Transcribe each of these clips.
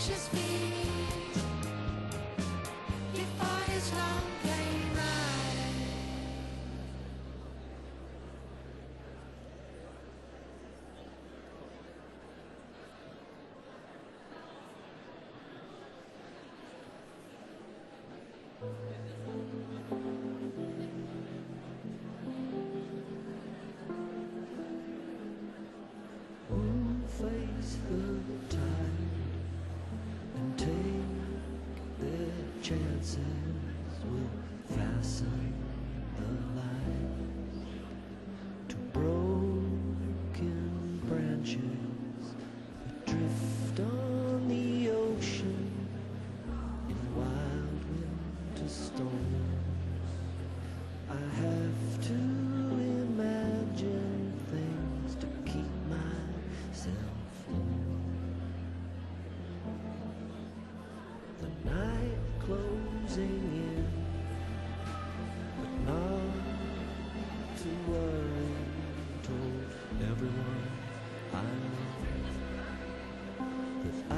precious feet before his long plane ride. Who'll face the tide and take their chances? Will fasten the line to broken branches that drift on the ocean in wild winter storms. I have to imagine things to keep myself warm. The night closing in, but not to worry. Told everyone I know that I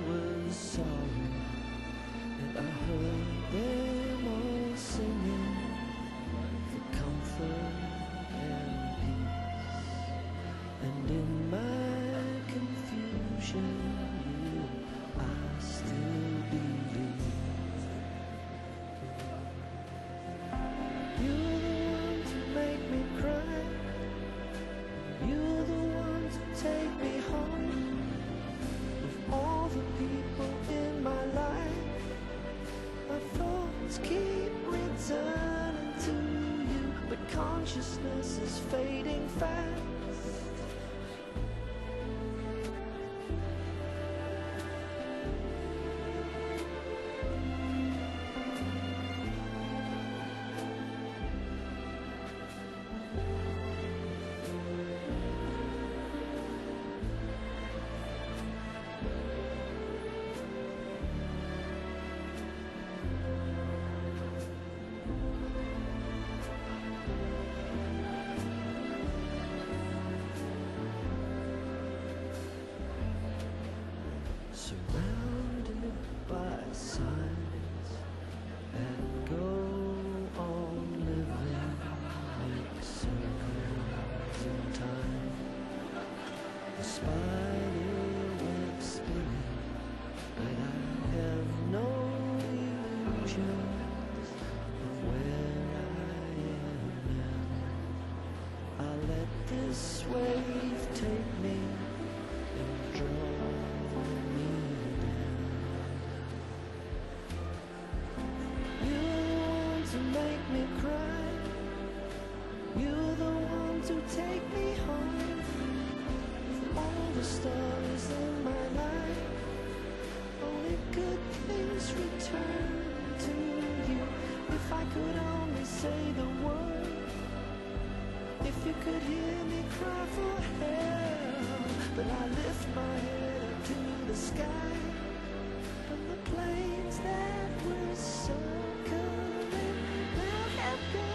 was sorry, and I heard them all singing for comfort and peace. And in my confusion, I still believe you're the ones who make me cry. You're the ones who take me home. Of all the people in my life, my thoughts keep returning to you, but consciousness is fading fast. Surrounded by signs that go on living, make circles in time. The spider web spinning, but I have no illusions of where I am now. I let this wave take me and draw me down. You're the ones who make me cry. You're the ones who take me home. From all the stars in my life, only good things return to you. If I could only say the word, if you could hear me cry for help. But I lift my head up to the sky, and the planes that were circling now have gone.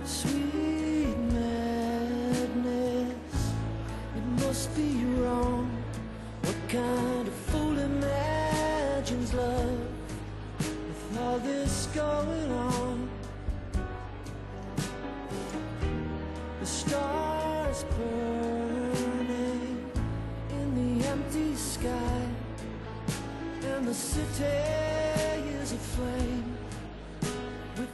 Sweet madness, it must be wrong. What kind of fool imagines love with all this going on? The stars burning in the empty sky, and the city is aflame with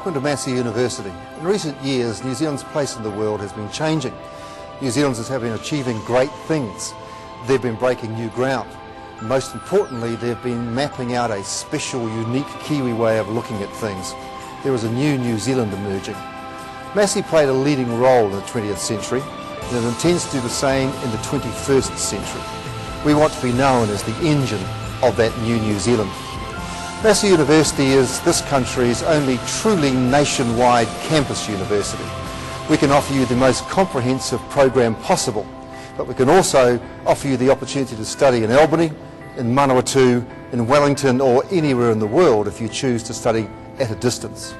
Welcome to Massey University. In recent years, New Zealand's place in the world has been changing. New Zealanders have been achieving great things. They've been breaking new ground. Most importantly, they've been mapping out a special, unique Kiwi way of looking at things. There is a new New Zealand emerging. Massey played a leading role in the 20th century, and it intends to do the same in the 21st century. We want to be known as the engine of that new New Zealand. Massey University is this country's only truly nationwide campus university. We can offer you the most comprehensive program possible, but we can also offer you the opportunity to study in Albany, in Manawatū, in Wellington, or anywhere in the world if you choose to study at a distance.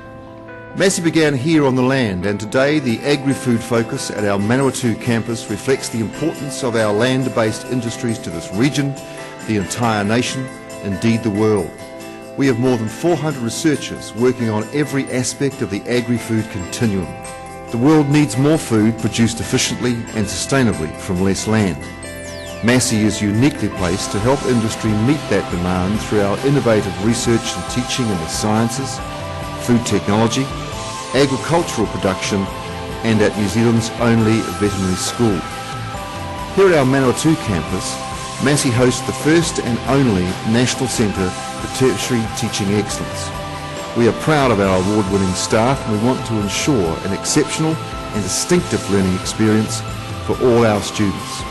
Massey began here on the land, and today the agri-food focus at our Manawatū campus reflects the importance of our land-based industries to this region, the entire nation, indeed the world. We have more than 400 researchers working on every aspect of the agri-food continuum. The world needs more food produced efficiently and sustainably from less land. Massey is uniquely placed to help industry meet that demand through our innovative research and teaching in the sciences, food technology, agricultural production, and at New Zealand's only veterinary school. Here at our Manawatū campus, Massey hosts the first and only National Centre for Tertiary Teaching Excellence. We are proud of our award-winning staff, and we want to ensure an exceptional and distinctive learning experience for all our students.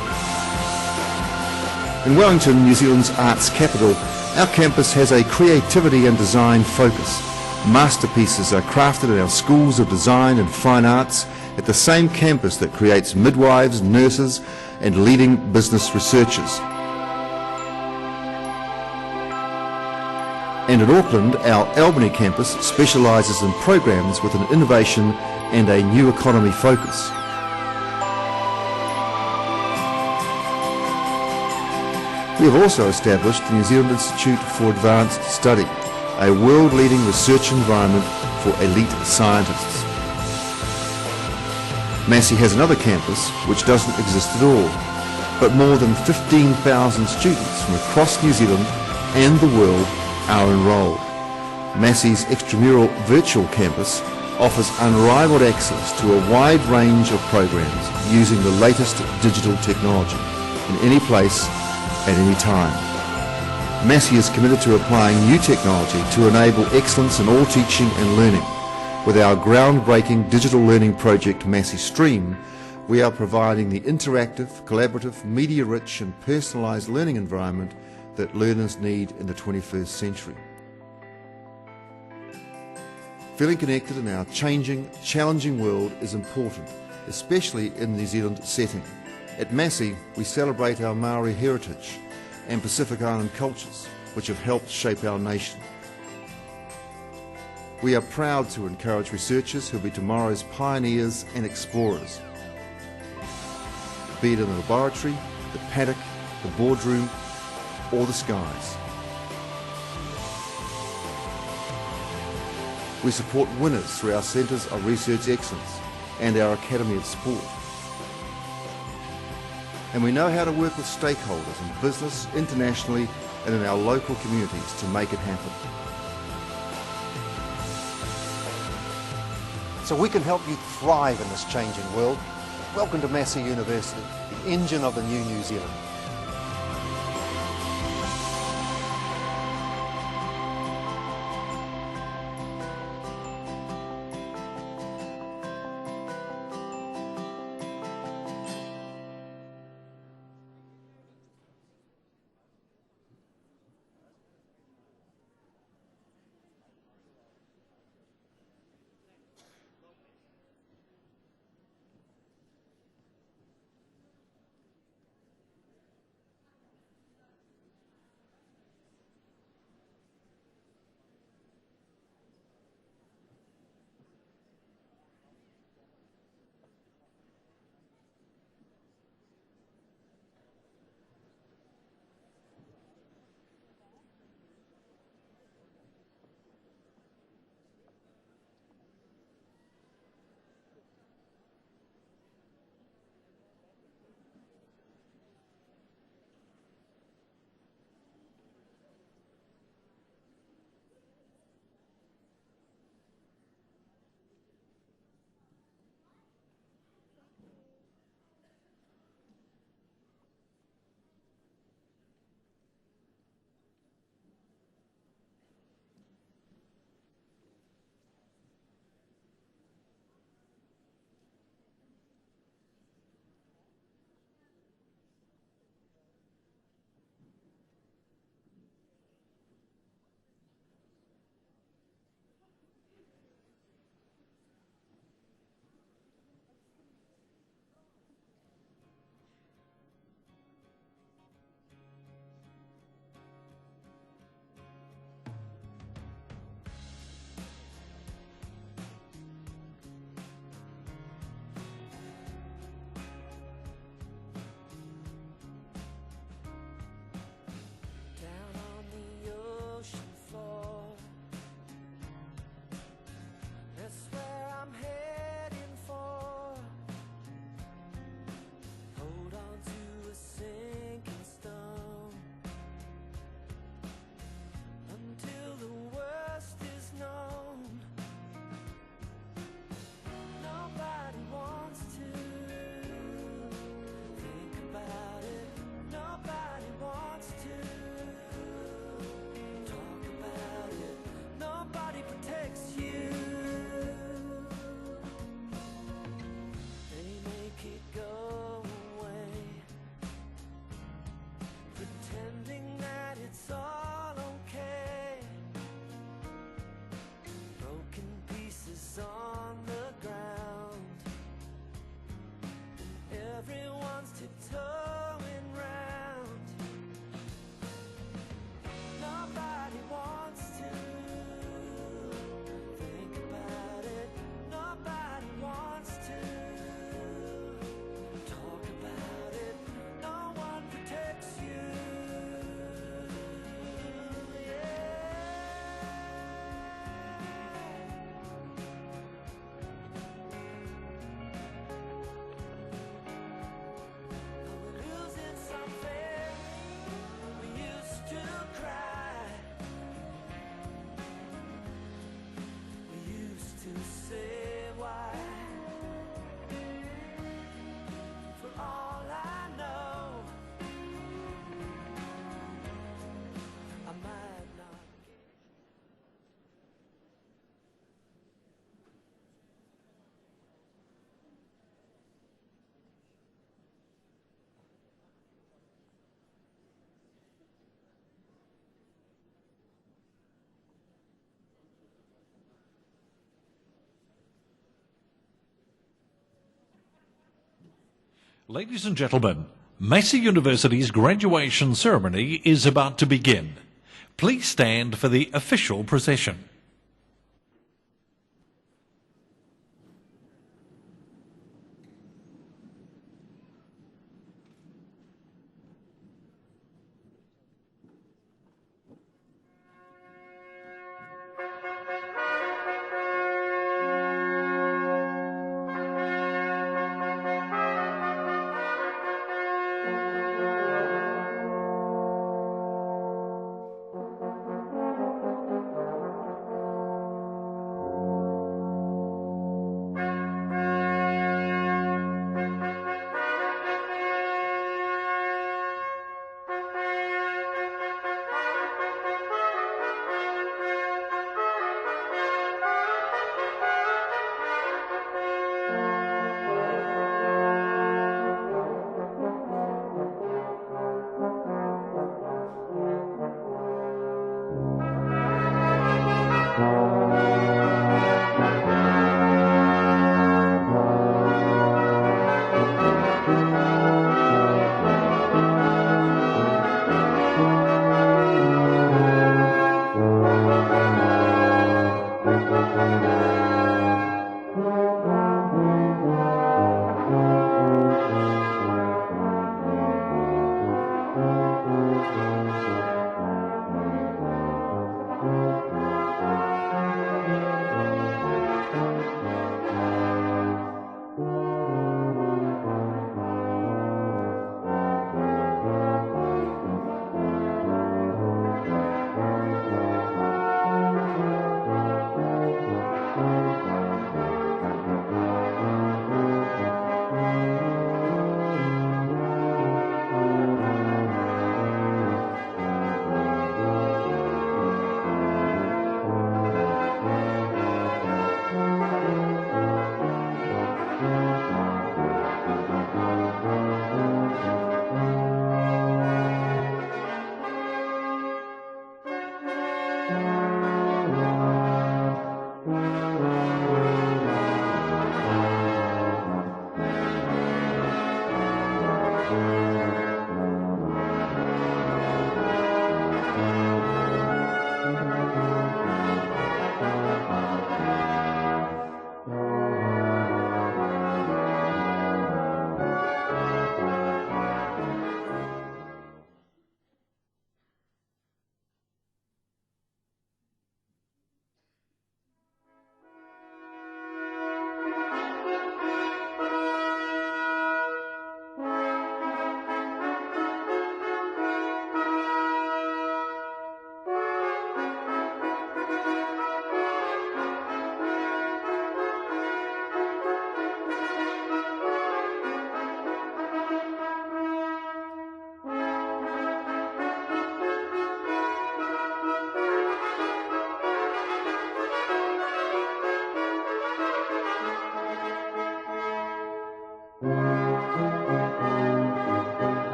In Wellington, New Zealand's arts capital, our campus has a creativity and design focus. Masterpieces are crafted in our schools of design and fine arts at the same campus that creates midwives, nurses, and leading business researchers. And in Auckland, our Albany campus specialises in programs with an innovation and a new economy focus. We have also established the New Zealand Institute for Advanced Study, a world-leading research environment for elite scientists. Massey has another campus which doesn't exist at all, but more than 15,000 students from across New Zealand and the world are enrolled. Massey's extramural virtual campus offers unrivaled access to a wide range of programs using the latest digital technology in any place at any time. Massey is committed to applying new technology to enable excellence in all teaching and learning. With our groundbreaking digital learning project Massey Stream, we are providing the interactive, collaborative, media-rich and personalised learning environment that learners need in the 21st century. Feeling connected in our changing, challenging world is important, especially in the New Zealand setting. At Massey, we celebrate our Maori heritage and Pacific Island cultures, which have helped shape our nation. We are proud to encourage researchers who will be tomorrow's pioneers and explorers. Be it in the laboratory, the paddock, the boardroom, or the skies. We support winners through our Centres of Research Excellence and our Academy of Sport. And we know how to work with stakeholders in business, internationally, and in our local communities to make it happen. So we can help you thrive in this changing world. Welcome to Massey University, the engine of the new New Zealand. Ladies and gentlemen, Massey University's graduation ceremony is about to begin. Please stand for the official procession.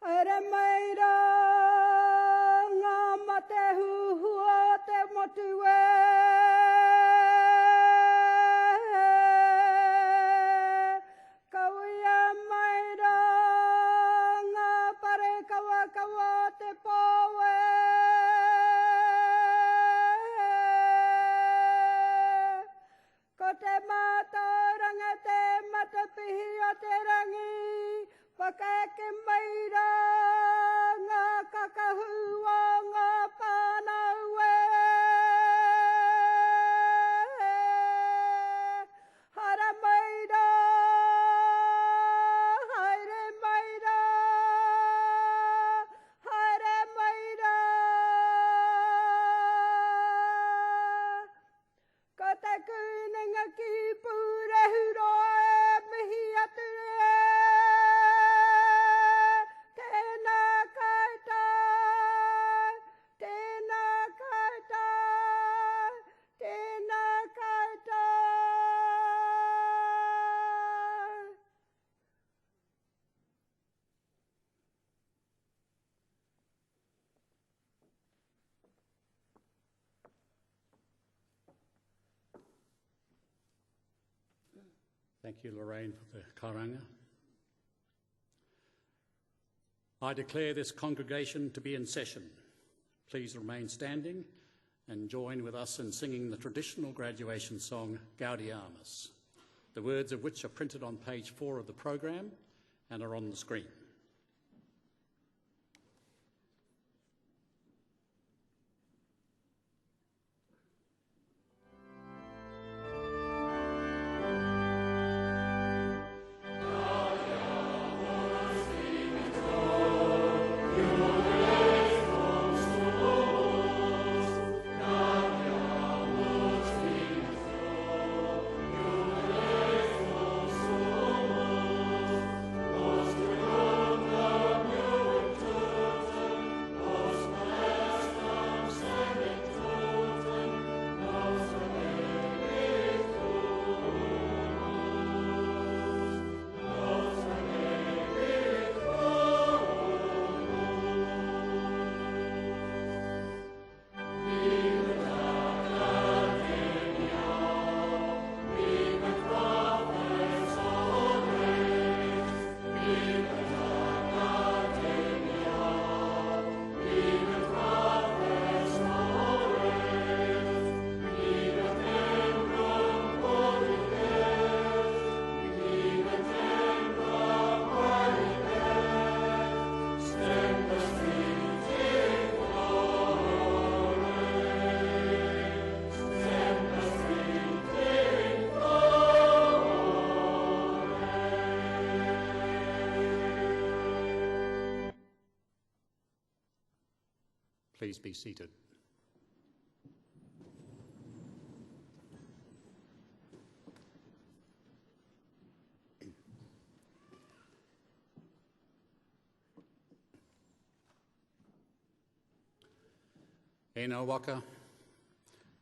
Haere maira ngā mate huhua te motu e. Kauia maira ngā pare kawa kawa te pōwe. Ko te mātauranga te matapihi o te rangi, whakaeke maira ngā kakahua ngā pānau e. Hara maira, haere maira, haere maira. Ko te kūninga ki pūrehu roa e mihi atu e. Tēnā koutou, tēnā koutou, tēnā koutou. Thank you, Lorraine, for the karanga. I declare this congregation to be in session. Please remain standing and join with us in singing the traditional graduation song, Gaudiamus, the words of which are printed on page 4 of the program and are on the screen. Please be seated. Ena waka,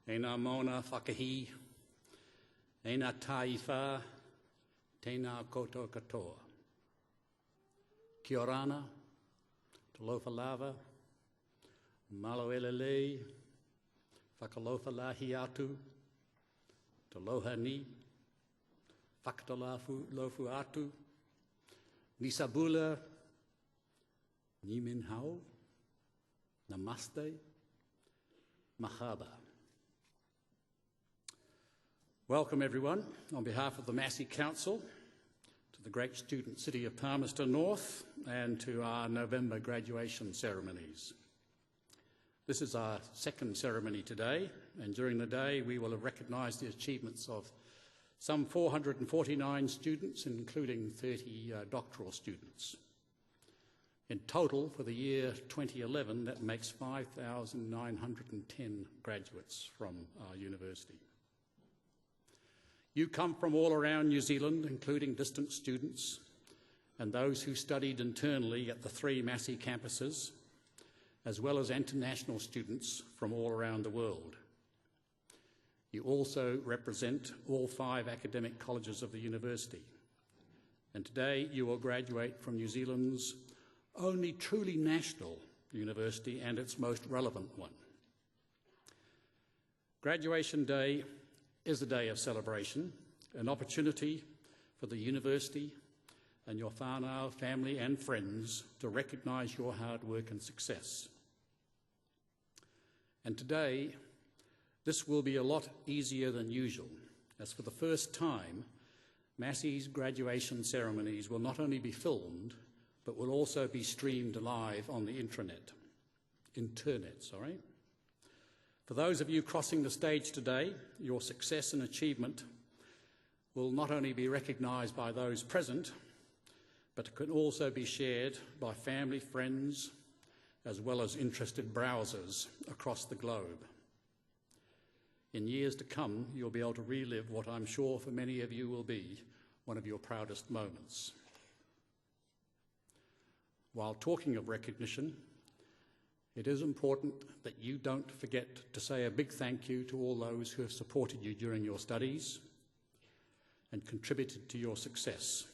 ena mauna whakahi, ena taiwha, tēnā koutou katoa. Kia orana, talofa lava, malo elelei, whakalofa lahi atu, taloha ni, whakatalafu lofu atu, nisabula, ni min hao, namaste, mahaba. Welcome everyone, on behalf of the Massey Council, to the great student city of Palmerston North and to our November graduation ceremonies. This is our second ceremony today, and during the day we will have recognised the achievements of some 449 students, including 30 doctoral students. In total, for the year 2011, that makes 5,910 graduates from our university. You come from all around New Zealand, including distant students and those who studied internally at the 3 Massey campuses, as well as international students from all around the world. You also represent all 5 academic colleges of the university. And today you will graduate from New Zealand's only truly national university and its most relevant one. Graduation Day is a day of celebration, an opportunity for the university and your whānau, family and friends to recognise your hard work and success. And today, this will be a lot easier than usual, as for the first time, Massey's graduation ceremonies will not only be filmed, but will also be streamed live on the internet. For those of you crossing the stage today, your success and achievement will not only be recognised by those present, but it can also be shared by family, friends, as well as interested browsers across the globe. In years to come, you'll be able to relive what I'm sure for many of you will be one of your proudest moments. While talking of recognition, it is important that you don't forget to say a big thank you to all those who have supported you during your studies and contributed to your success.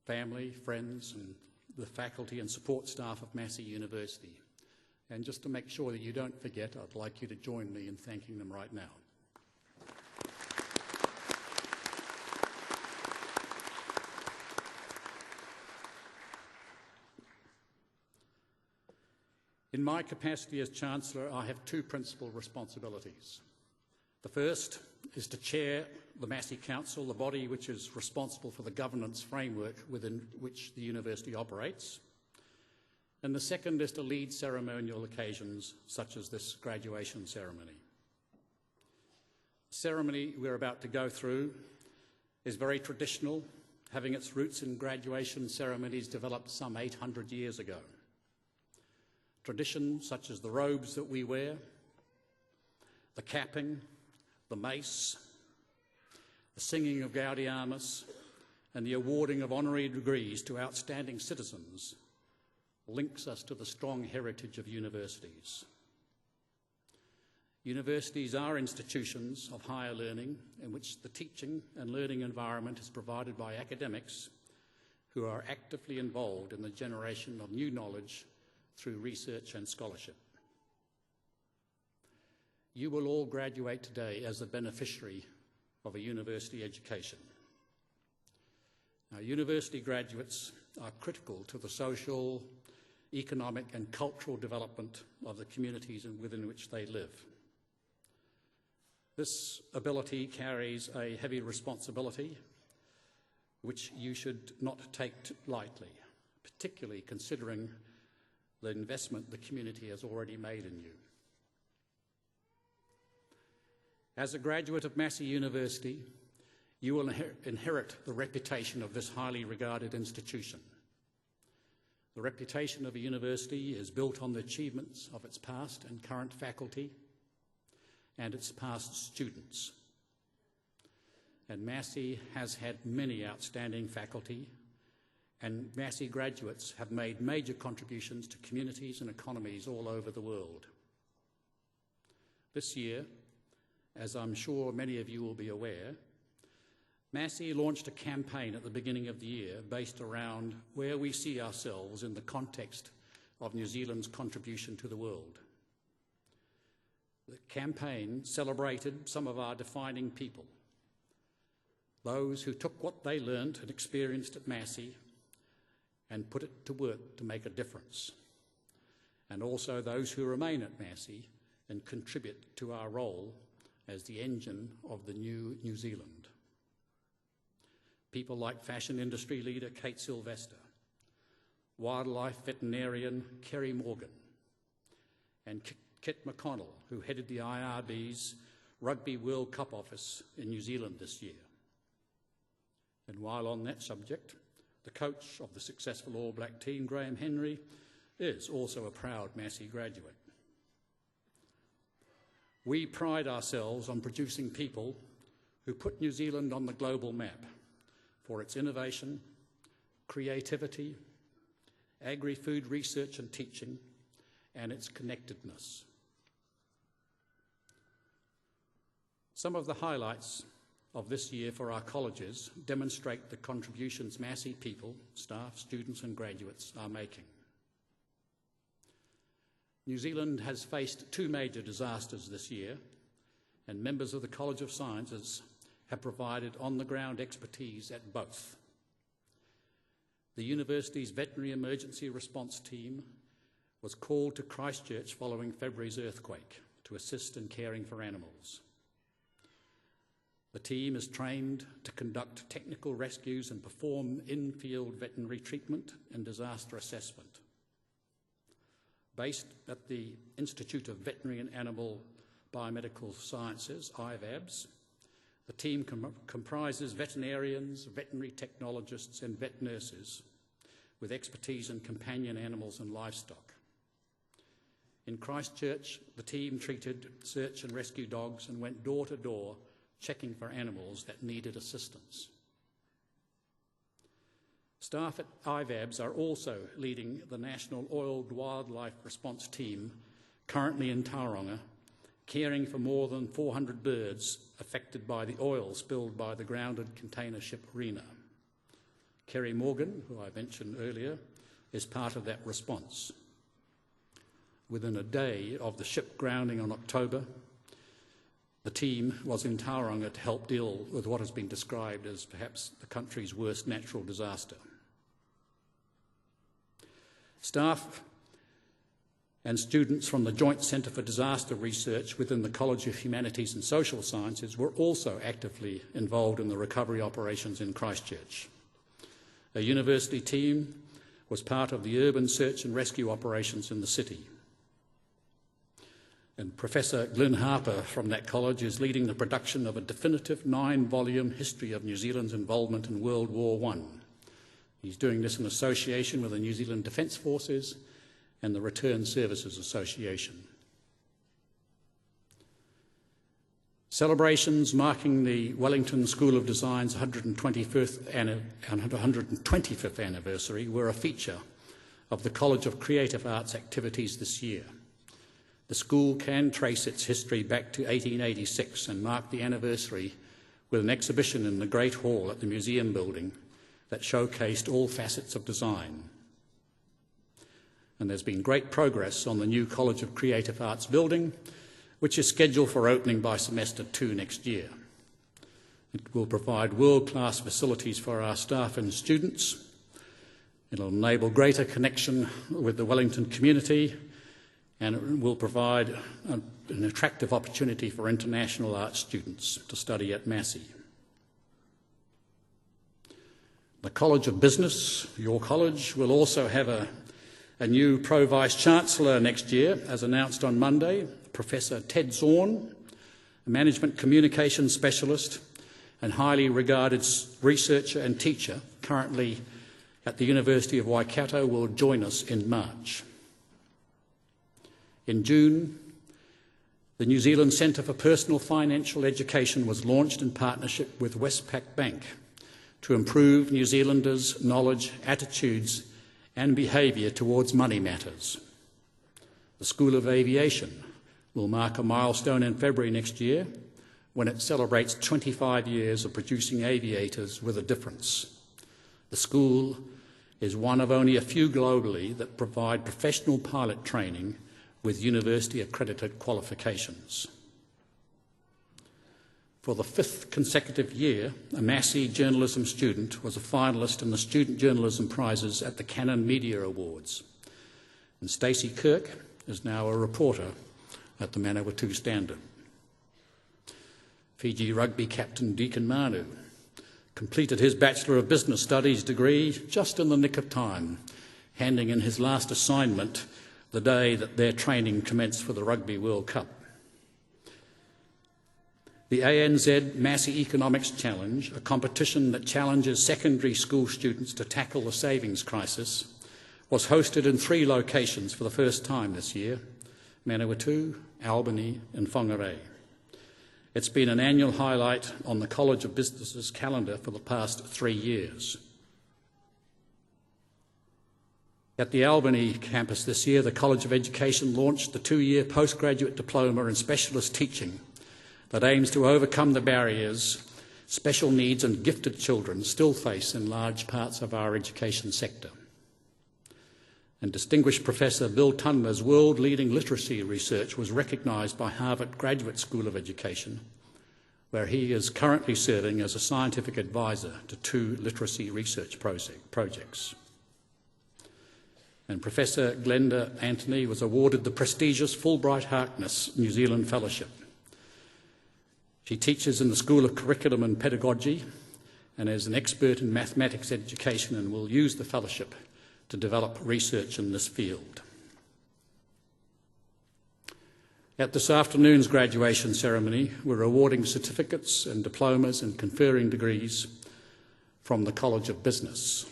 Family, friends, and the faculty and support staff of Massey University. And just to make sure that you don't forget, I'd like you to join me in thanking them right now. In my capacity as Chancellor, I have two principal responsibilities. The first is to chair the Massey Council, the body which is responsible for the governance framework within which the university operates. And the second is to lead ceremonial occasions such as this graduation ceremony. The ceremony we're about to go through is very traditional, having its roots in graduation ceremonies developed some 800 years ago. Traditions such as the robes that we wear, the capping, the mace, the singing of Gaudiamus, and the awarding of honorary degrees to outstanding citizens links us to the strong heritage of universities. Universities are institutions of higher learning in which the teaching and learning environment is provided by academics who are actively involved in the generation of new knowledge through research and scholarship. You will all graduate today as a beneficiary of a university education. Now, university graduates are critical to the social, economic and cultural development of the communities within which they live. This ability carries a heavy responsibility which you should not take lightly, particularly considering the investment the community has already made in you. As a graduate of Massey University, you will inherit the reputation of this highly regarded institution. The reputation of a university is built on the achievements of its past and current faculty and its past students. And Massey has had many outstanding faculty, and Massey graduates have made major contributions to communities and economies all over the world. This year, as I'm sure many of you will be aware, Massey launched a campaign at the beginning of the year based around where we see ourselves in the context of New Zealand's contribution to the world. The campaign celebrated some of our defining people, those who took what they learned and experienced at Massey and put it to work to make a difference, and also those who remain at Massey and contribute to our role as the engine of the new New Zealand. People like fashion industry leader Kate Sylvester, wildlife veterinarian Kerry Morgan, and Kit McConnell, who headed the IRB's Rugby World Cup office in New Zealand this year. And while on that subject, the coach of the successful All Black team, Graham Henry, is also a proud Massey graduate. We pride ourselves on producing people who put New Zealand on the global map for its innovation, creativity, agri-food research and teaching, and its connectedness. Some of the highlights of this year for our colleges demonstrate the contributions Massey people, staff, students and graduates are making. New Zealand has faced two major disasters this year, and members of the College of Sciences have provided on-the-ground expertise at both. The university's veterinary emergency response team was called to Christchurch following February's earthquake to assist in caring for animals. The team is trained to conduct technical rescues and perform in-field veterinary treatment and disaster assessment. Based at the Institute of Veterinary and Animal Biomedical Sciences, IVABS, the team comprises veterinarians, veterinary technologists and vet nurses with expertise in companion animals and livestock. In Christchurch, the team treated search and rescue dogs and went door to door checking for animals that needed assistance. Staff at IVABS are also leading the National Oiled Wildlife Response Team, currently in Tauranga, caring for more than 400 birds affected by the oil spilled by the grounded container ship Rena. Kerry Morgan, who I mentioned earlier, is part of that response. Within a day of the ship grounding in October, the team was in Tauranga to help deal with what has been described as perhaps the country's worst natural disaster. Staff and students from the Joint Centre for Disaster Research within the College of Humanities and Social Sciences were also actively involved in the recovery operations in Christchurch. A university team was part of the urban search and rescue operations in the city. And Professor Glyn Harper from that college is leading the production of a definitive 9-volume history of New Zealand's involvement in World War I. He's doing this in association with the New Zealand Defence Forces and the Return Services Association. Celebrations marking the Wellington School of Design's 125th anniversary were a feature of the College of Creative Arts activities this year. The school can trace its history back to 1886 and mark the anniversary with an exhibition in the Great Hall at the Museum building that showcased all facets of design. And there's been great progress on the new College of Creative Arts building, which is scheduled for opening by semester 2 next year. It will provide world-class facilities for our staff and students. It'll enable greater connection with the Wellington community, and it will provide an attractive opportunity for international arts students to study at Massey. The College of Business, your college, will also have a new Pro-Vice-Chancellor next year, as announced on Monday, Professor Ted Zorn, a management communications specialist and highly regarded researcher and teacher currently at the University of Waikato, will join us in March. In June, the New Zealand Centre for Personal Financial Education was launched in partnership with Westpac Bank to improve New Zealanders' knowledge, attitudes and behaviour towards money matters. The School of Aviation will mark a milestone in February next year when it celebrates 25 years of producing aviators with a difference. The school is one of only a few globally that provide professional pilot training with university-accredited qualifications. For the 5th consecutive year, a Massey journalism student was a finalist in the Student Journalism Prizes at the Canon Media Awards. And Stacey Kirk is now a reporter at the Manawatū Standard. Fiji rugby captain Deacon Manu completed his Bachelor of Business Studies degree just in the nick of time, handing in his last assignment the day that their training commenced for the Rugby World Cup. The ANZ Massey Economics Challenge, a competition that challenges secondary school students to tackle the savings crisis, was hosted in 3 locations for the first time this year: Manawatū, Albany and Whangarei. It's been an annual highlight on the College of Business's calendar for the past 3 years. At the Albany campus this year, the College of Education launched the 2-year postgraduate diploma in specialist teaching that aims to overcome the barriers special needs and gifted children still face in large parts of our education sector. And distinguished Professor Bill Tunler's world-leading literacy research was recognised by Harvard Graduate School of Education, where he is currently serving as a scientific advisor to 2 literacy research projects. And Professor Glenda Anthony was awarded the prestigious Fulbright Harkness New Zealand Fellowship. She teaches in the School of Curriculum and Pedagogy and is an expert in mathematics education and will use the fellowship to develop research in this field. At this afternoon's graduation ceremony, we're awarding certificates and diplomas and conferring degrees from the College of Business.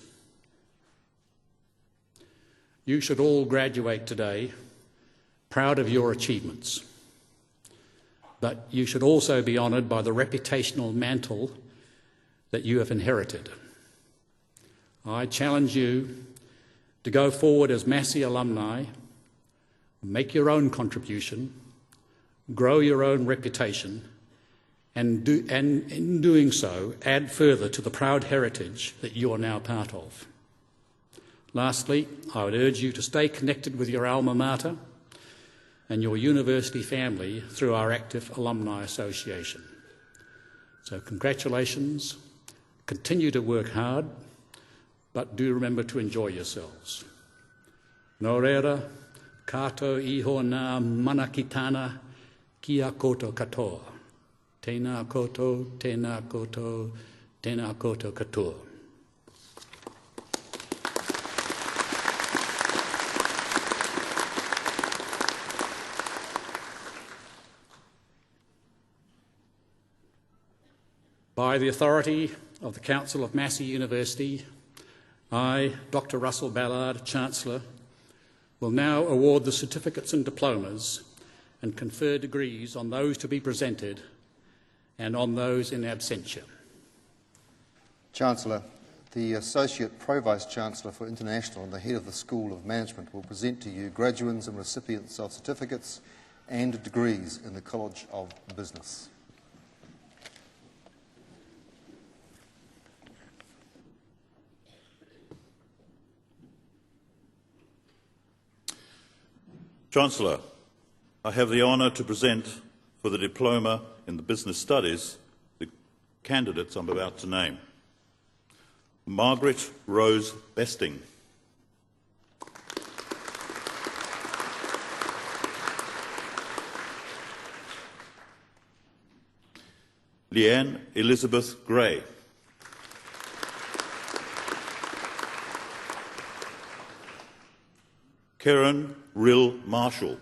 You should all graduate today proud of your achievements, but you should also be honoured by the reputational mantle that you have inherited. I challenge you to go forward as Massey alumni, make your own contribution, grow your own reputation, and in doing so, add further to the proud heritage that you are now part of. Lastly, I would urge you to stay connected with your alma mater and your university family through our active alumni association. So congratulations, continue to work hard, but do remember to enjoy yourselves. Nō reira, kātou iho nā manakitana kia koto katoa. Tēnā koto, tēnā koto, tēnā koto katoa. By the authority of the Council of Massey University, I, Dr. Russell Ballard, Chancellor, will now award the certificates and diplomas and confer degrees on those to be presented and on those in absentia. Chancellor, the Associate Pro-Vice-Chancellor for International and the Head of the School of Management will present to you graduates and recipients of certificates and degrees in the College of Business. Chancellor, I have the honour to present for the Diploma in the Business Studies the candidates I'm about to name. Margaret Rose Besting. Leanne Elizabeth Gray. Karen Rill Marshall.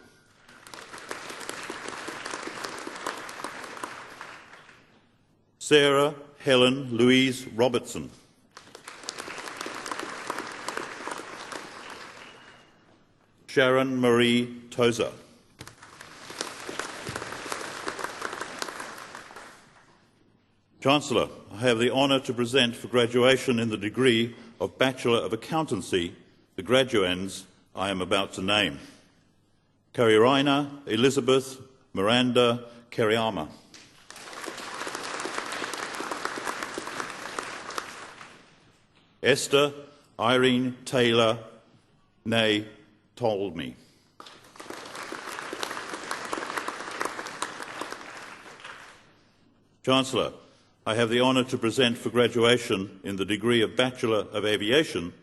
Sarah Helen Louise Robertson. Sharon Marie Tozer. Chancellor, I have the honour to present for graduation in the degree of Bachelor of Accountancy the graduands I am about to name. Kariraina Elizabeth Miranda Kariyama. Esther Irene Taylor Nay told me. Chancellor, I have the honour to present for graduation in the degree of Bachelor of Aviation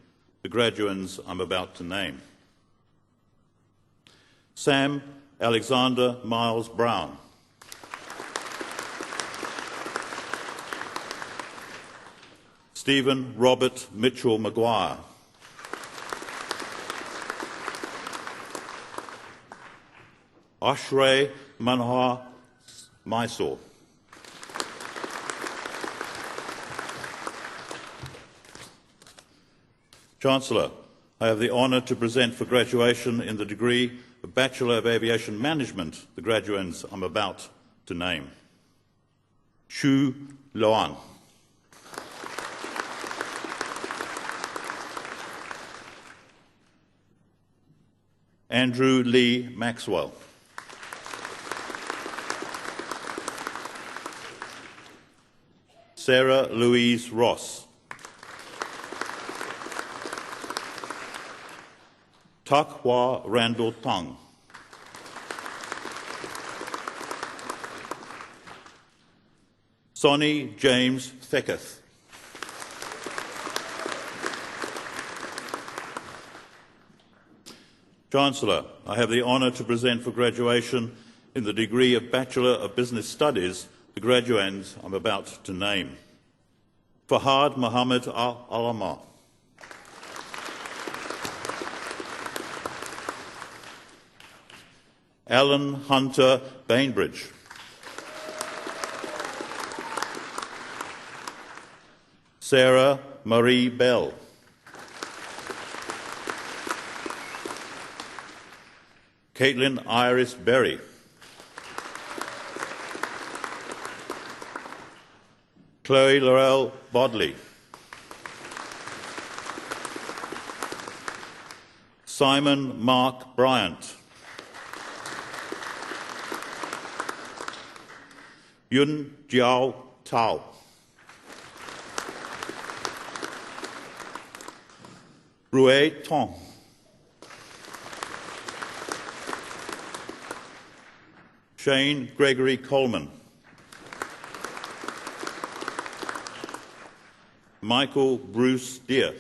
the graduands I'm about to name. Sam Alexander Miles Brown. Stephen Robert Mitchell Maguire. Ashray Manohar Mysore. Chancellor, I have the honour to present for graduation in the degree of Bachelor of Aviation Management the graduands I'm about to name. Shu Loan. Andrew Lee Maxwell. Sarah Louise Ross. Tak Hwa Randall Tang. Sonny James Theketh. Chancellor, I have the honour to present for graduation in the degree of Bachelor of Business Studies the graduands I'm about to name. Fahad Mohammed Al-Alama. Alan Hunter Bainbridge. Sarah Marie Bell. Caitlin Iris Berry. Chloe Laurel Bodley. Simon Mark Bryant. Yun Jiao Tao. Rue Tong. Shane Gregory Coleman. Michael Bruce Deere.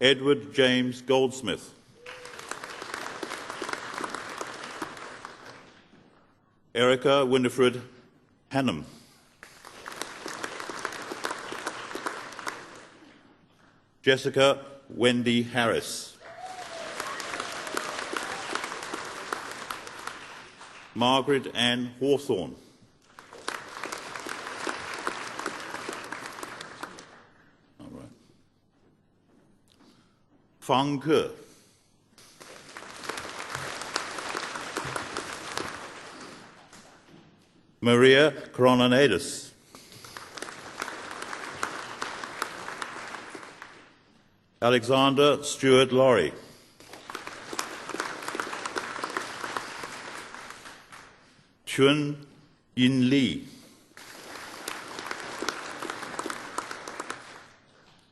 Edward James Goldsmith. Erica Winifred Hannum. Jessica Wendy Harris. Margaret Ann Hawthorne. All right. Fang Ke. Maria Coronadis. Alexander Stewart Laurie. Chun Yin Lee.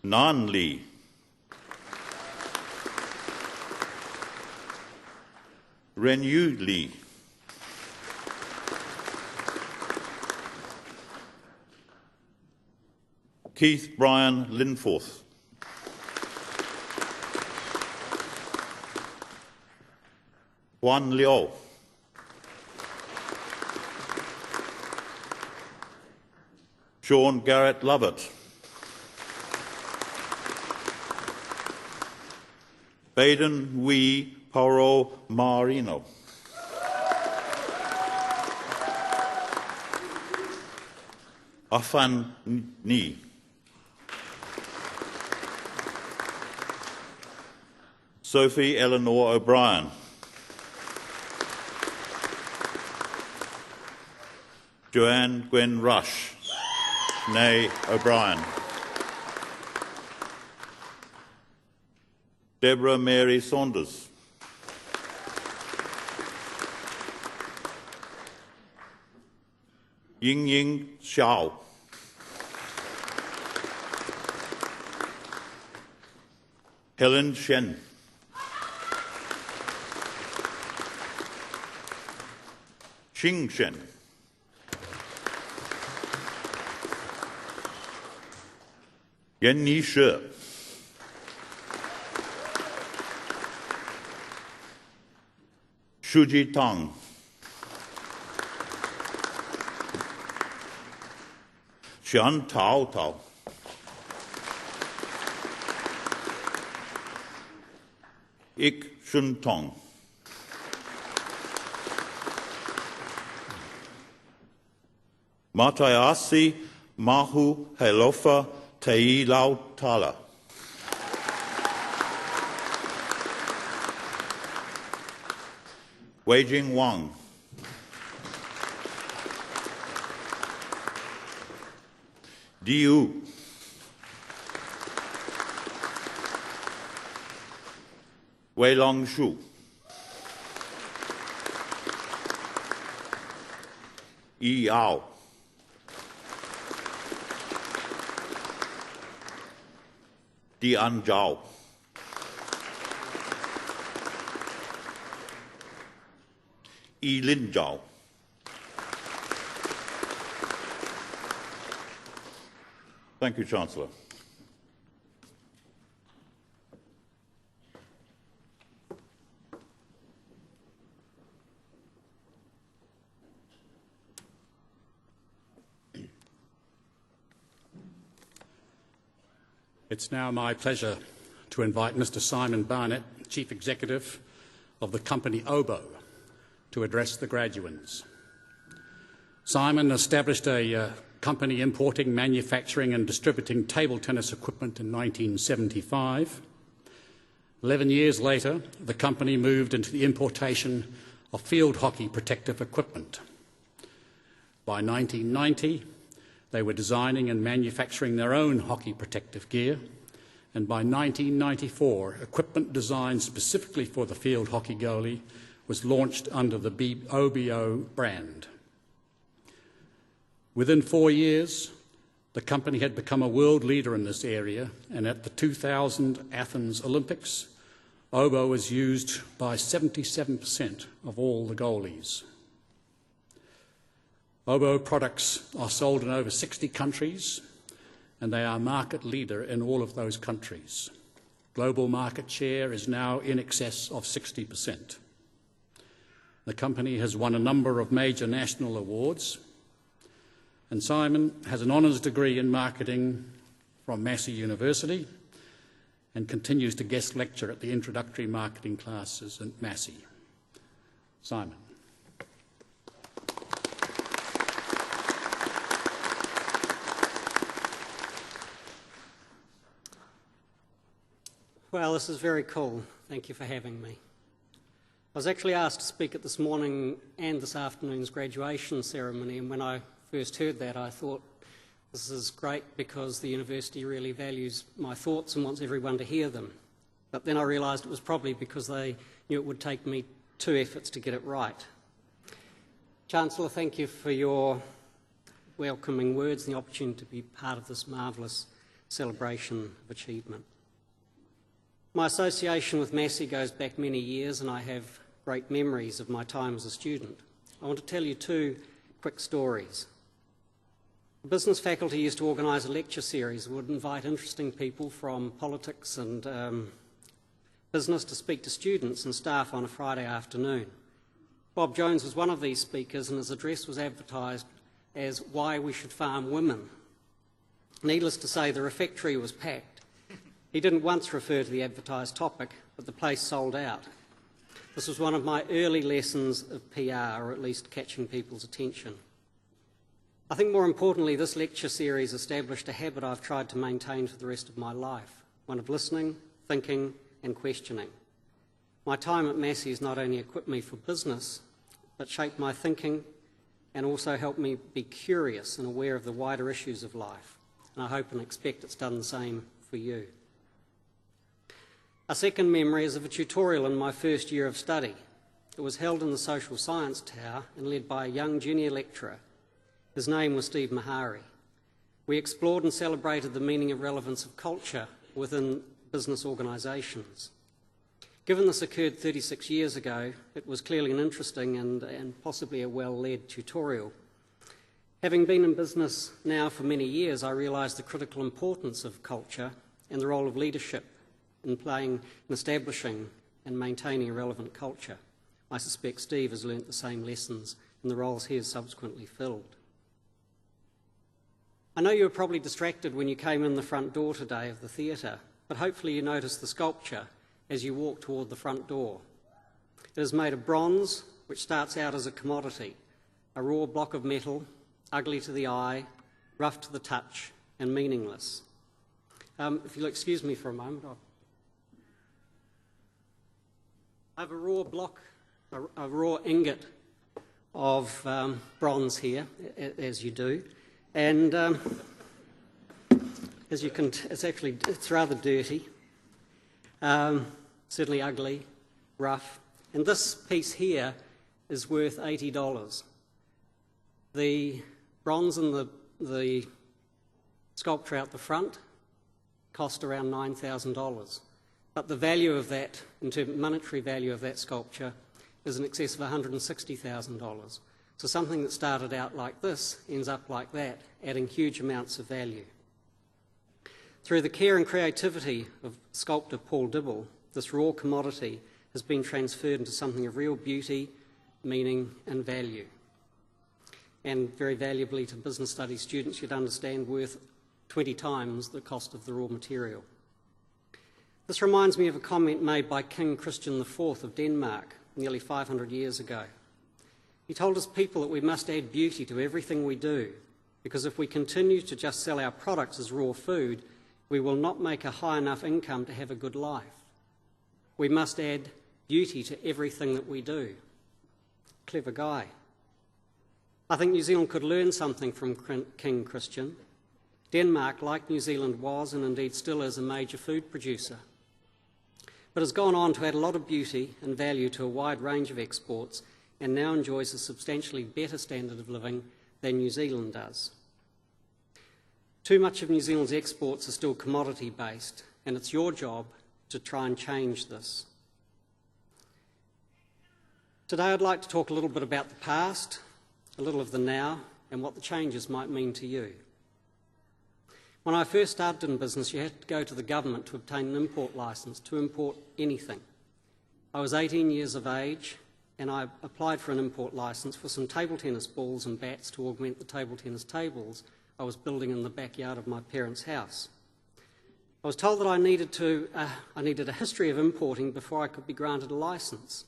Nan Lee. Ren Yu Lee. Keith Brian Linforth. Juan Liu. Sean Garrett Lovett. Baden Wee Paro Marino. Afan Ni. Sophie Eleanor O'Brien. Joanne Gwen Rush. Nay O'Brien. Deborah Mary Saunders. Ying Ying Xiao. Helen Shen. Xing Shen. Yan Ni Shi. Shuji Tang. Xian Tao Tao. Ik Shun Tong. Matayasi Mahu Helofa Tei Lao Tala. Weijing Wang. Diu. Wei Long Shu. I ao. Di an jiao. I lin jiao. Thank you, Chancellor. It's now my pleasure to invite Mr. Simon Barnett, Chief Executive of the company Oboe, to address the graduands. Simon established a company importing, manufacturing and distributing table tennis equipment in 1975. 11 years later, the company moved into the importation of field hockey protective equipment. By 1990, they were designing and manufacturing their own hockey protective gear, and by 1994, equipment designed specifically for the field hockey goalie was launched under the OBO brand. Within 4 years, the company had become a world leader in this area, and at the 2000 Athens Olympics, Oboe was used by 77% of all the goalies. Oboe products are sold in over 60 countries, and they are market leader in all of those countries. Global market share is now in excess of 60%. The company has won a number of major national awards, and Simon has an honours degree in marketing from Massey University and continues to guest lecture at the introductory marketing classes at Massey. Simon. Well, this is very cool. Thank you for having me. I was actually asked to speak at this morning and this afternoon's graduation ceremony, and when I first heard that, I thought, this is great because the university really values my thoughts and wants everyone to hear them. But then I realised it was probably because they knew it would take me 2 efforts to get it right. Chancellor, thank you for your welcoming words and the opportunity to be part of this marvellous celebration of achievement. My association with Massey goes back many years, and I have great memories of my time as a student. I want to tell you 2 quick stories. The business faculty used to organise a lecture series that would invite interesting people from politics and business to speak to students and staff on a Friday afternoon. Bob Jones was one of these speakers, and his address was advertised as "Why We Should Farm Women." Needless to say, the refectory was packed. He didn't once refer to the advertised topic, but the place sold out. This was one of my early lessons of PR, or at least catching people's attention. I think more importantly, this lecture series established a habit I've tried to maintain for the rest of my life, one of listening, thinking and questioning. My time at Massey has not only equipped me for business, but shaped my thinking and also helped me be curious and aware of the wider issues of life. And I hope and expect it's done the same for you. A second memory is of a tutorial in my first year of study. It was held in the Social Science Tower and led by a young junior lecturer. His name was Steve Mahari. We explored and celebrated the meaning and relevance of culture within business organisations. Given this occurred 36 years ago, it was clearly an interesting and possibly a well-led tutorial. Having been in business now for many years, I realised the critical importance of culture and the role of leadership in playing and establishing and maintaining a relevant culture. I suspect Steve has learnt the same lessons in the roles he has subsequently filled. I know you were probably distracted when you came in the front door today of the theatre, but hopefully you noticed the sculpture as you walk toward the front door. It is made of bronze, which starts out as a commodity, a raw block of metal, ugly to the eye, rough to the touch, and meaningless. If you'll excuse me for a moment, I have a raw block, a raw ingot of bronze here, as you do, and as you can, it's rather dirty, certainly ugly, rough, and this piece here is worth $80. The bronze in the sculpture out the front cost around $9,000. But the value of that, in terms of monetary value of that sculpture, is in excess of $160,000. So something that started out like this ends up like that, adding huge amounts of value. Through the care and creativity of sculptor Paul Dibble, this raw commodity has been transferred into something of real beauty, meaning and value. And very valuably to business studies students, you'd understand worth 20 times the cost of the raw material. This reminds me of a comment made by King Christian IV of Denmark nearly 500 years ago. He told his people that we must add beauty to everything we do, because if we continue to just sell our products as raw food, we will not make a high enough income to have a good life. We must add beauty to everything that we do. Clever guy. I think New Zealand could learn something from King Christian. Denmark, like New Zealand, was and indeed still is a major food producer, but has gone on to add a lot of beauty and value to a wide range of exports and now enjoys a substantially better standard of living than New Zealand does. Too much of New Zealand's exports are still commodity-based, and it's your job to try and change this. Today I'd like to talk a little bit about the past, a little of the now, and what the changes might mean to you. When I first started in business, you had to go to the government to obtain an import licence to import anything. I was 18 years of age, and I applied for an import licence for some table tennis balls and bats to augment the table tennis tables I was building in the backyard of my parents' house. I was told that I needed a history of importing before I could be granted a licence.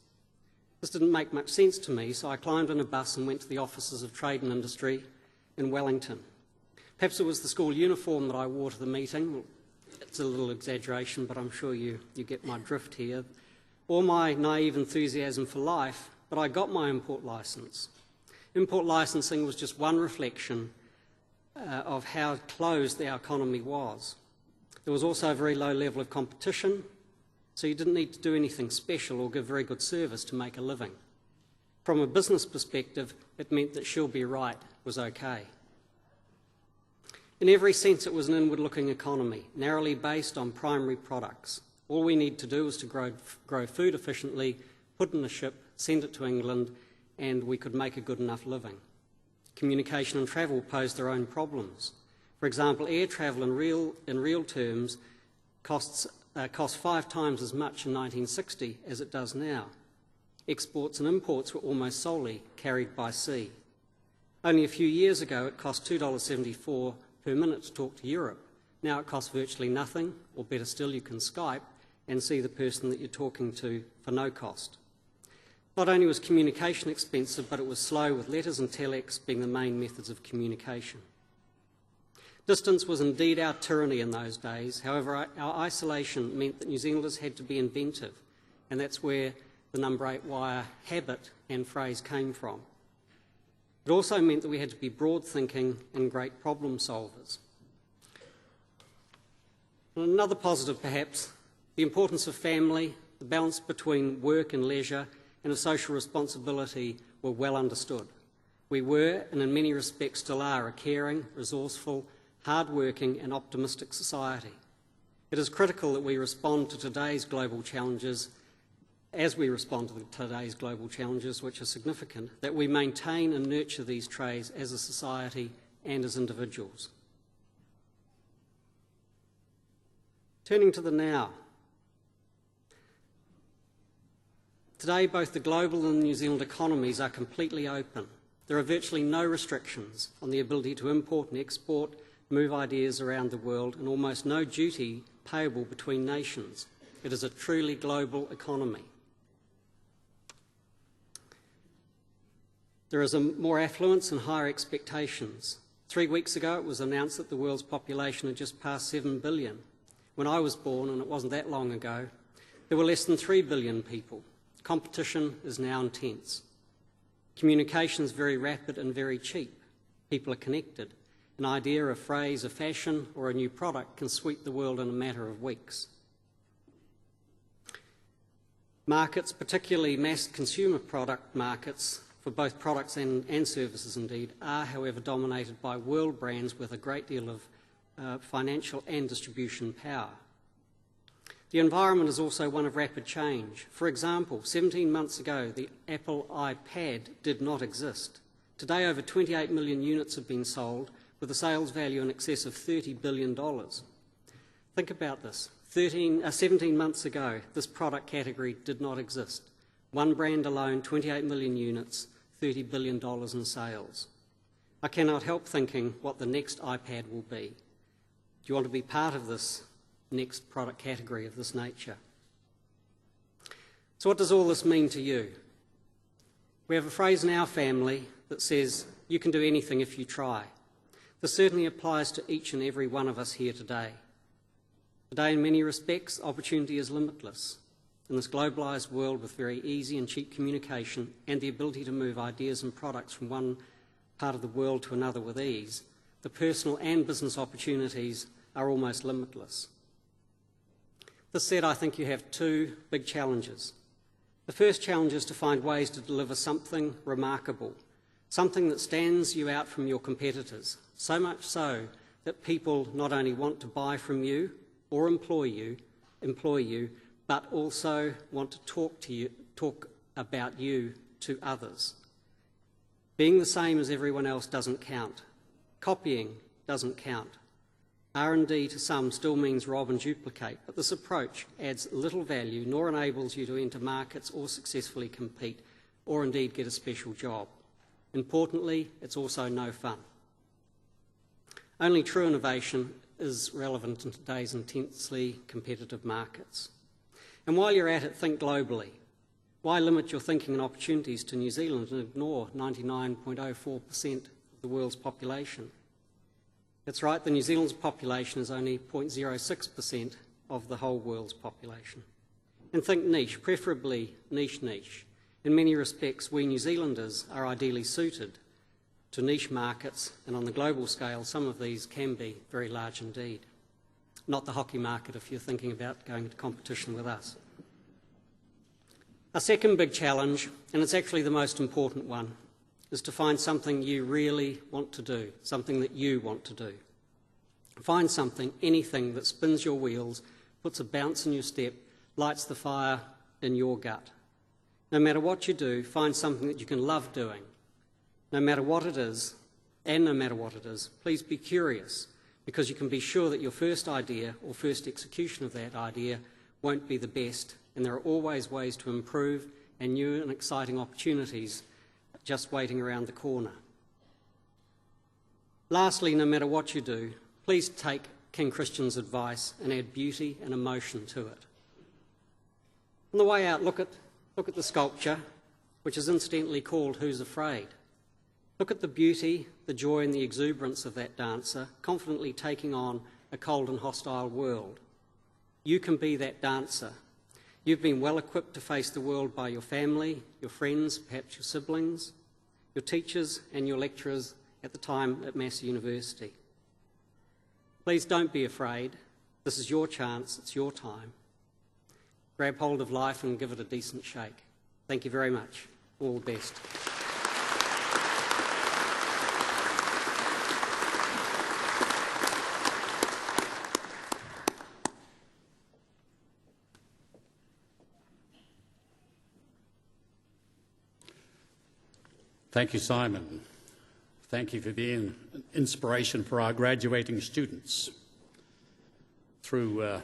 This didn't make much sense to me, so I climbed in a bus and went to the offices of Trade and Industry in Wellington. Perhaps it was the school uniform that I wore to the meeting. It's a little exaggeration, but I'm sure you get my drift here. Or my naive enthusiasm for life, but I got my import licence. Import licensing was just one reflection of how closed our economy was. There was also a very low level of competition, so you didn't need to do anything special or give very good service to make a living. From a business perspective, it meant that she'll be right was okay. In every sense, it was an inward-looking economy, narrowly based on primary products. All we need to do is to grow food efficiently, put in a ship, send it to England, and we could make a good enough living. Communication and travel posed their own problems. For example, air travel in real terms cost 5 times as much in 1960 as it does now. Exports and imports were almost solely carried by sea. Only a few years ago, it cost $2.74 per minute to talk to Europe. Now it costs virtually nothing, or better still, you can Skype and see the person that you're talking to for no cost. Not only was communication expensive, but it was slow, with letters and telex being the main methods of communication. Distance was indeed our tyranny in those days. However, our isolation meant that New Zealanders had to be inventive, and that's where the number 8 wire habit and phrase came from. It also meant that we had to be broad-thinking and great problem solvers. And another positive, perhaps, the importance of family, the balance between work and leisure, and of social responsibility were well understood. We were, and in many respects still are, a caring, resourceful, hard-working and optimistic society. It is critical that we respond to today's global challenges which are significant, that we maintain and nurture these traits as a society and as individuals. Turning to the now. Today, both the global and the New Zealand economies are completely open. There are virtually no restrictions on the ability to import and export, move ideas around the world, and almost no duty payable between nations. It is a truly global economy. There is more affluence and higher expectations. 3 weeks ago, it was announced that the world's population had just passed 7 billion. When I was born, and it wasn't that long ago, there were less than 3 billion people. Competition is now intense. Communication is very rapid and very cheap. People are connected. An idea, a phrase, a fashion, or a new product can sweep the world in a matter of weeks. Markets, particularly mass consumer product markets, for both products and services indeed, are however dominated by world brands with a great deal of financial and distribution power. The environment is also one of rapid change. For example, 17 months ago, the Apple iPad did not exist. Today, over 28 million units have been sold, with a sales value in excess of $30 billion. Think about this. 17 months ago, this product category did not exist. One brand alone, 28 million units, $30 billion in sales. I cannot help thinking what the next iPad will be. Do you want to be part of this next product category of this nature? So what does all this mean to you? We have a phrase in our family that says, you can do anything if you try. This certainly applies to each and every one of us here today. Today, in many respects, opportunity is limitless. In this globalised world with very easy and cheap communication and the ability to move ideas and products from one part of the world to another with ease, the personal and business opportunities are almost limitless. This said, I think you have two big challenges. The first challenge is to find ways to deliver something remarkable, something that stands you out from your competitors, so much so that people not only want to buy from you or employ you, but also want to talk about you to others. Being the same as everyone else doesn't count. Copying doesn't count. R&D to some still means rob and duplicate, but this approach adds little value nor enables you to enter markets or successfully compete, or indeed get a special job. Importantly, it's also no fun. Only true innovation is relevant in today's intensely competitive markets. And while you're at it, think globally. Why limit your thinking and opportunities to New Zealand and ignore 99.04% of the world's population? That's right, the New Zealand's population is only 0.06% of the whole world's population. And think niche, preferably niche. In many respects, we New Zealanders are ideally suited to niche markets, and on the global scale, some of these can be very large indeed. Not the hockey market if you're thinking about going into competition with us. A second big challenge, and it's actually the most important one, is to find something you really want to do, something that you want to do. Find something, anything that spins your wheels, puts a bounce in your step, lights the fire in your gut. No matter what you do, find something that you can love doing. No matter what it is, please be curious, because you can be sure that your first idea or first execution of that idea won't be the best, and there are always ways to improve and new and exciting opportunities just waiting around the corner. Lastly, no matter what you do, please take King Christian's advice and add beauty and emotion to it. On the way out, look at the sculpture, which is incidentally called Who's Afraid? Look at the beauty, the joy and the exuberance of that dancer, confidently taking on a cold and hostile world. You can be that dancer. You've been well equipped to face the world by your family, your friends, perhaps your siblings, your teachers and your lecturers at the time at Massey University. Please don't be afraid. This is your chance, it's your time. Grab hold of life and give it a decent shake. Thank you very much. All the best. Thank you, Simon. Thank you for being an inspiration for our graduating students through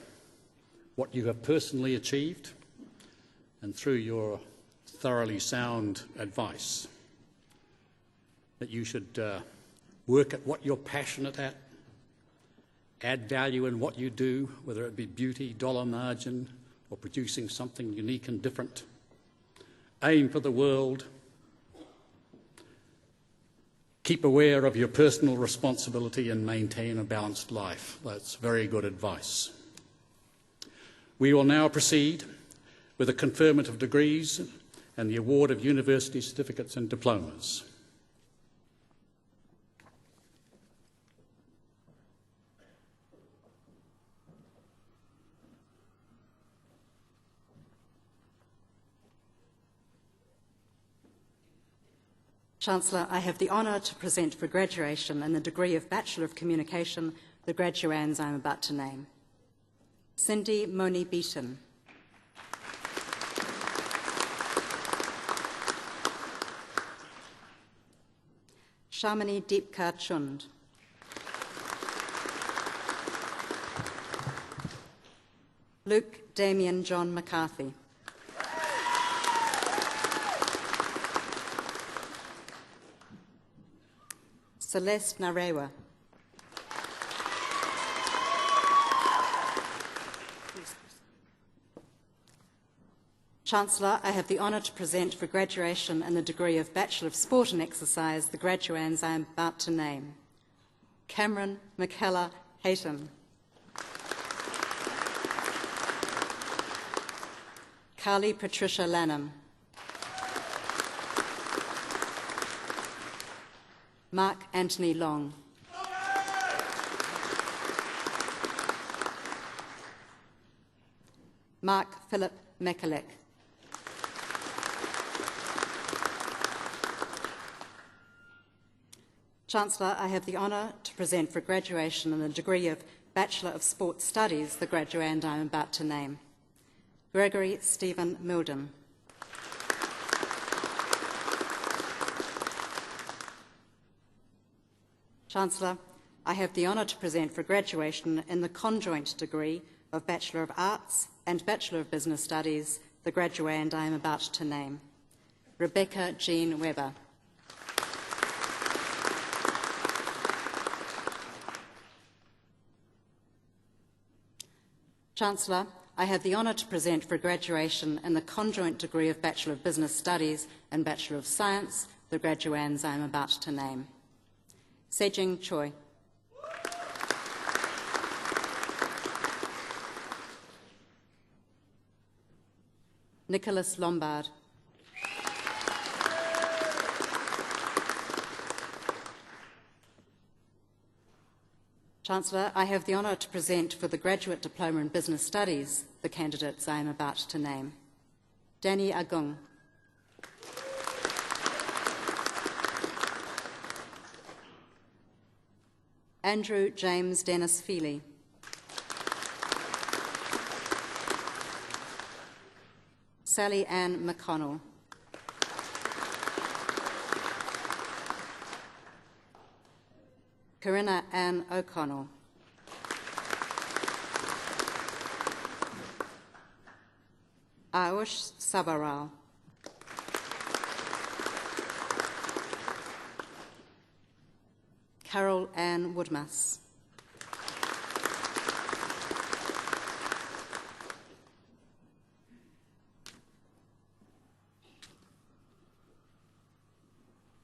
what you have personally achieved and through your thoroughly sound advice that you should work at what you're passionate at, add value in what you do, whether it be beauty, dollar margin, or producing something unique and different. Aim for the world. Keep aware of your personal responsibility and maintain a balanced life. That's very good advice. We will now proceed with the conferment of degrees and the award of university certificates and diplomas. Chancellor, I have the honour to present for graduation in the degree of Bachelor of Communication the graduands I am about to name. Cindy Moni Beaton. Shamini Deepkar Chund. Luke Damien John McCarthy. Celeste Narewa. Chancellor, I have the honour to present for graduation in the degree of Bachelor of Sport and Exercise the graduands I am about to name. Cameron McKellar Hayton. Carly Patricia Lanham. Mark Anthony Long. Mark Philip Mekalek. Chancellor, I have the honour to present for graduation in the degree of Bachelor of Sports Studies the graduand I am about to name. Gregory Stephen Milden. Chancellor, I have the honour to present for graduation in the conjoint degree of Bachelor of Arts and Bachelor of Business Studies the graduand I am about to name. Rebecca Jean Webber. Chancellor, I have the honour to present for graduation in the conjoint degree of Bachelor of Business Studies and Bachelor of Science the graduands I am about to name. Sejing Choi. Nicholas Lombard. Chancellor, I have the honour to present for the Graduate Diploma in Business Studies the candidates I am about to name. Danny Agung. Andrew James Dennis Feely. Sally Ann McConnell. Corinna Ann O'Connell. Ayush Sabaral. Carol Ann Woodmas.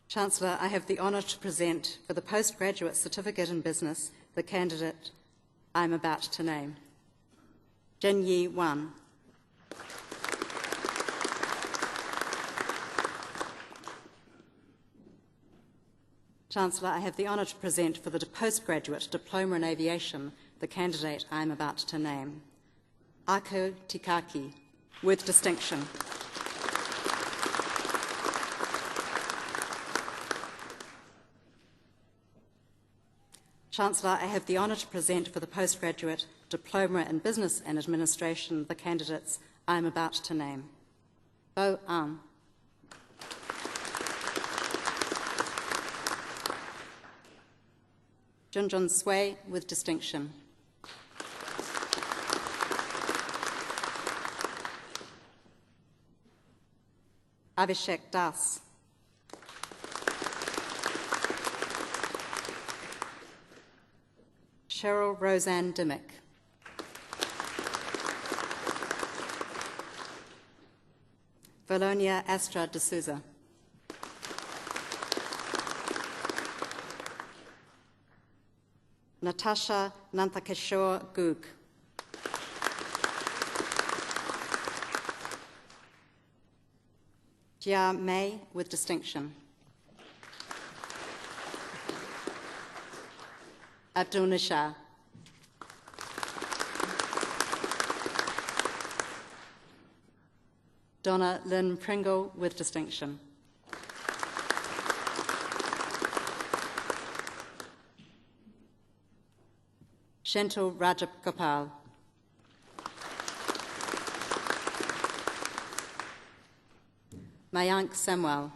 Chancellor, I have the honour to present for the Postgraduate Certificate in Business the candidate I am about to name. Jin Yi Wan. Chancellor, I have the honour to present for the Postgraduate Diploma in Aviation the candidate I am about to name. Ako Tikaki, with distinction. Chancellor, I have the honour to present for the Postgraduate Diploma in Business and Administration the candidates I am about to name. Bo An. Junjun Sway, with distinction. Abhishek Das. Cheryl Roseanne Dimmick. Valonia Astra de Souza. Natasha Nanthakishore Goog. Jia May, with distinction. Abdul Nishar. Donna Lynn Pringle, with distinction. Shental Rajapgopal. Mayank Samuel.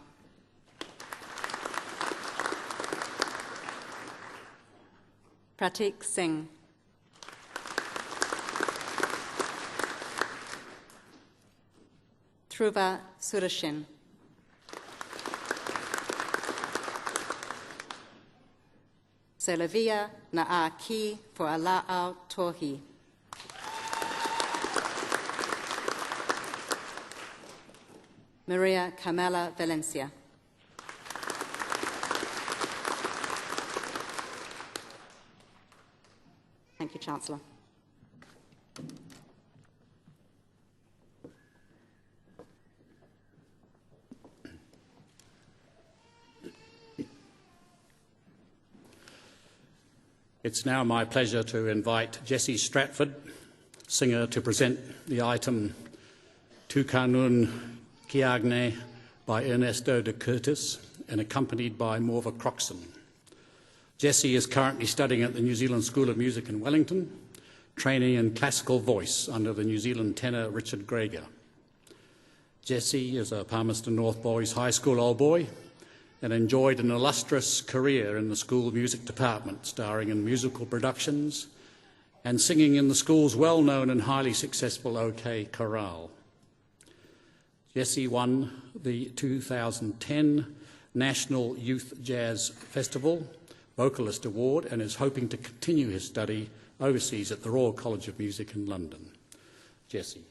Pratik Singh. Dhruva Surashin. Selavia Na'a Ki for Ala'au Tohi. Maria Carmela Valencia. Thank you, Chancellor. It's now my pleasure to invite Jessie Stratford, singer, to present the item Tukanun Kiagne by Ernesto de Curtis and accompanied by Morva Croxon. Jessie is currently studying at the New Zealand School of Music in Wellington, training in classical voice under the New Zealand tenor Richard Greger. Jessie is a Palmerston North Boys High School old boy and enjoyed an illustrious career in the school music department, starring in musical productions and singing in the school's well-known and highly successful OK Chorale. Jessie won the 2010 National Youth Jazz Festival Vocalist Award and is hoping to continue his study overseas at the Royal College of Music in London. Jessie.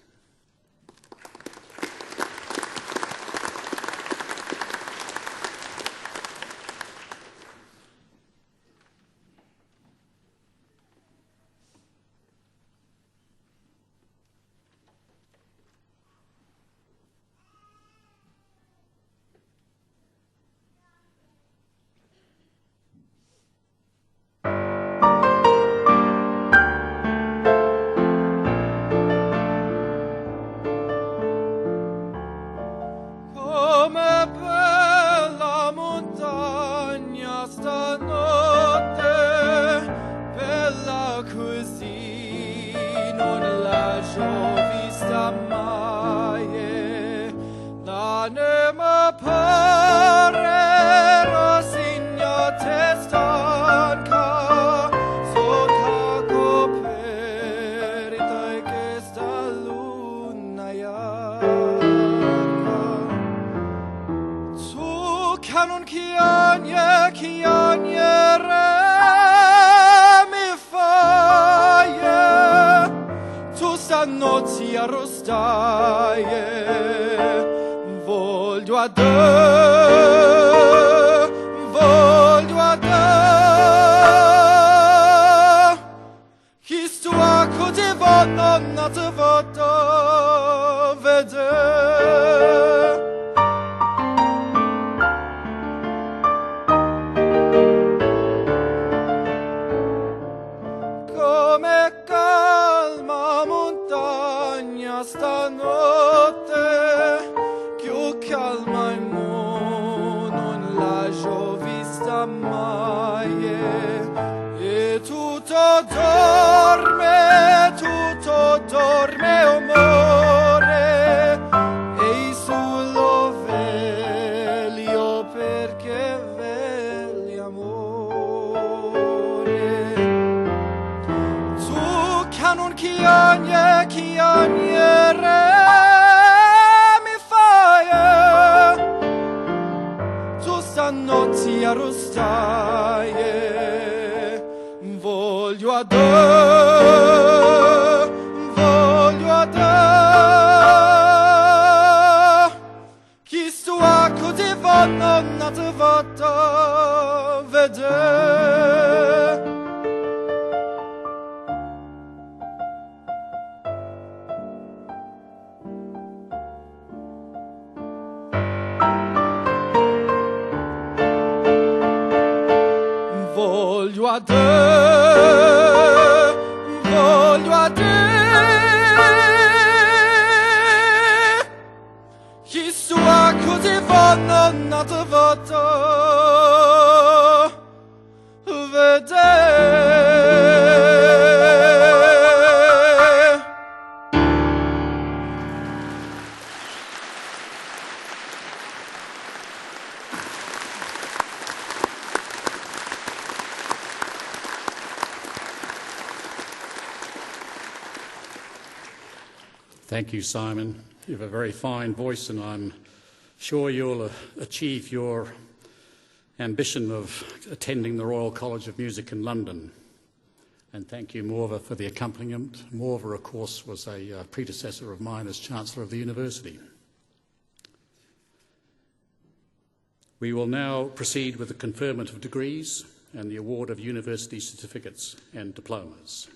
Vedere Thank you, Simon. You have a very fine voice, and I'm sure you'll achieve your ambition of attending the Royal College of Music in London. And thank you, Morva, for the accompaniment. Morva, of course, was a predecessor of mine as Chancellor of the University. We will now proceed with the conferment of degrees and the award of university certificates and diplomas.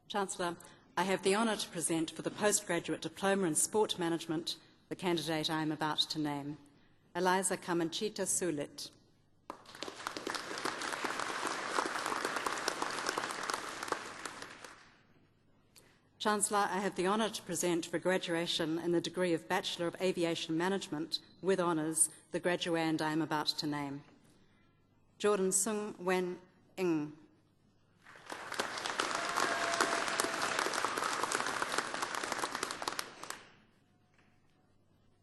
Chancellor, I have the honour to present for the postgraduate diploma in sport management the candidate I am about to name, Eliza Kamanchita Sulit. Chancellor, I have the honour to present for graduation in the degree of Bachelor of Aviation Management with honours the graduand I am about to name, Jordan Sung Wen Ng.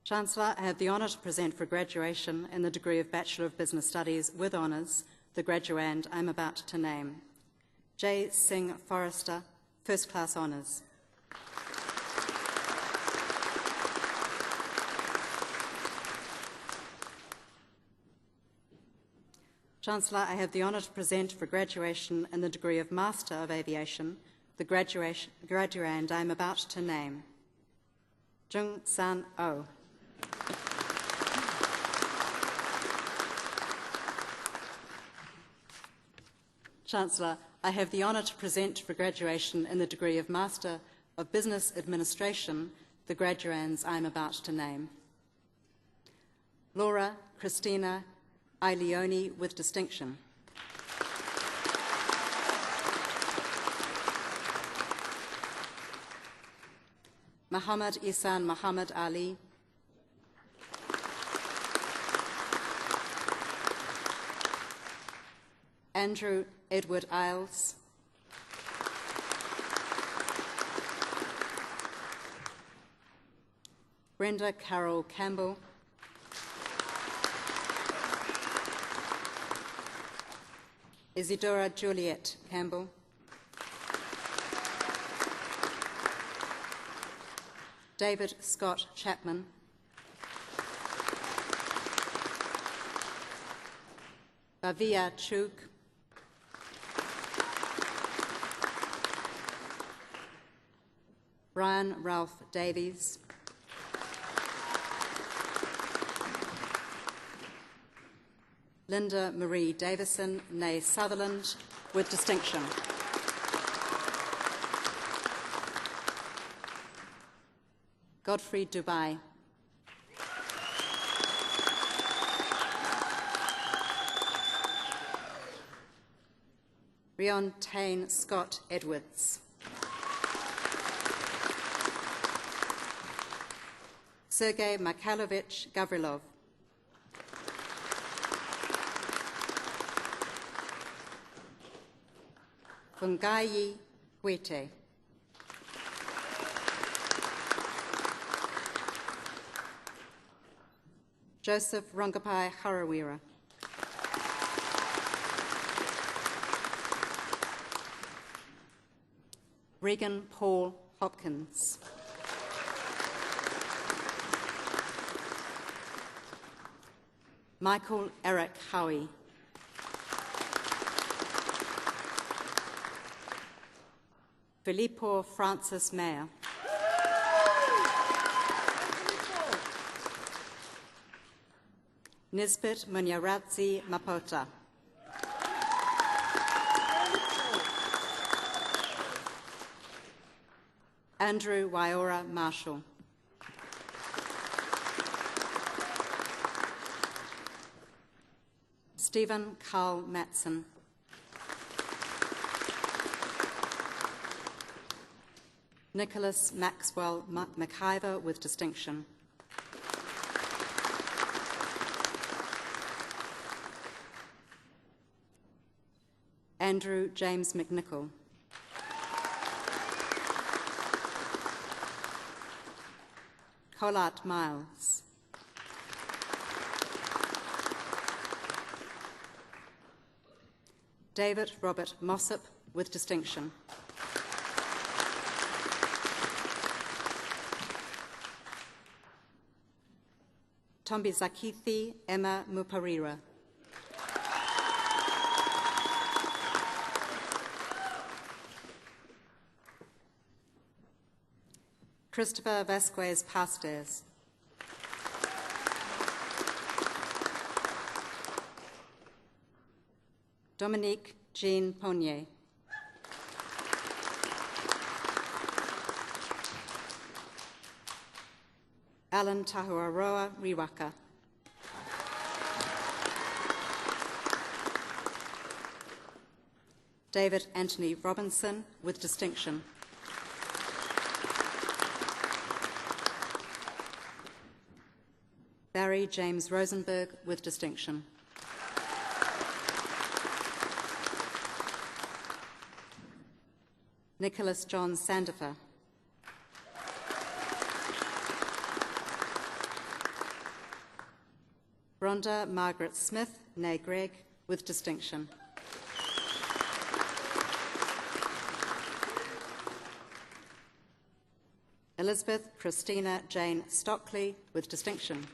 Chancellor, I have the honour to present for graduation in the degree of Bachelor of Business Studies with honours the graduand I am about to name, J. Singh Forrester, First Class Honours. Chancellor, I have the honour to present for graduation in the degree of Master of Aviation the graduand I am about to name, Jung San Oh. Chancellor, I have the honour to present for graduation in the degree of Master of Business Administration the graduands I am about to name, Laura Christina Ileoni with distinction, Muhammad Isan Muhammad Ali, Andrew Edward Isles, Brenda Carol Campbell, Isidora Juliet Campbell, David Scott Chapman, Bavia Chuk, Brian Ralph Davies, Linda Marie Davison, née Sutherland, with distinction. Godfrey Dubai. Rion Tane Scott Edwards. Sergei Mikhailovich Gavrilov. Fungayi Huete. Joseph Rongapai Harawira. Regan Paul Hopkins. Michael Eric Howie. Filippo Francis Mayer. Nisbet Munyaradzi Mapota. Andrew Waiora Marshall. Stephen Carl Matson. Nicholas Maxwell McIver with distinction. Andrew James McNichol. Colart Miles. David Robert Mossop with distinction. Tombizakithi Emma Muparira. Christopher Vasquez Pastes. Dominique Jean Ponier. Alan Tahuaroa Riwaka. David Anthony Robinson with distinction. Barry James Rosenberg with distinction. Nicholas John Sandifer. Rhonda Margaret Smith, née Greg, with distinction. Elizabeth Christina Jane Stockley, with distinction.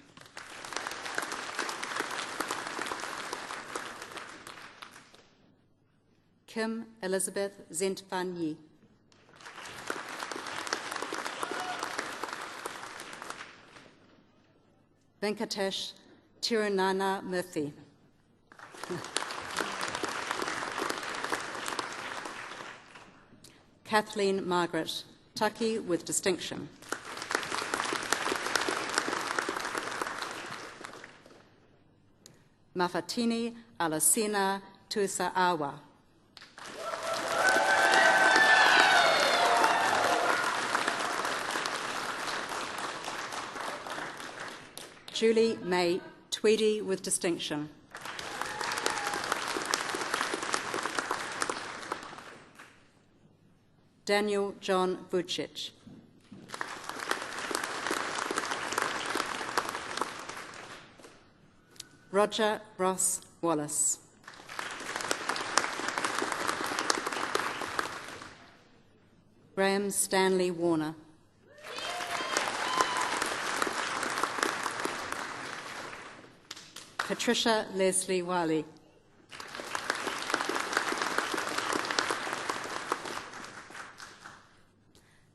Kim Elizabeth Zentvan Yi. Venkatesh Tirunana Murthy. Kathleen Margaret Tucky with distinction. Mafatini Alasina Tusaawa. Julie May Tweedy with distinction. Daniel John Vucic. Roger Ross Wallace. Graham Stanley Warner. Patricia Leslie Wiley.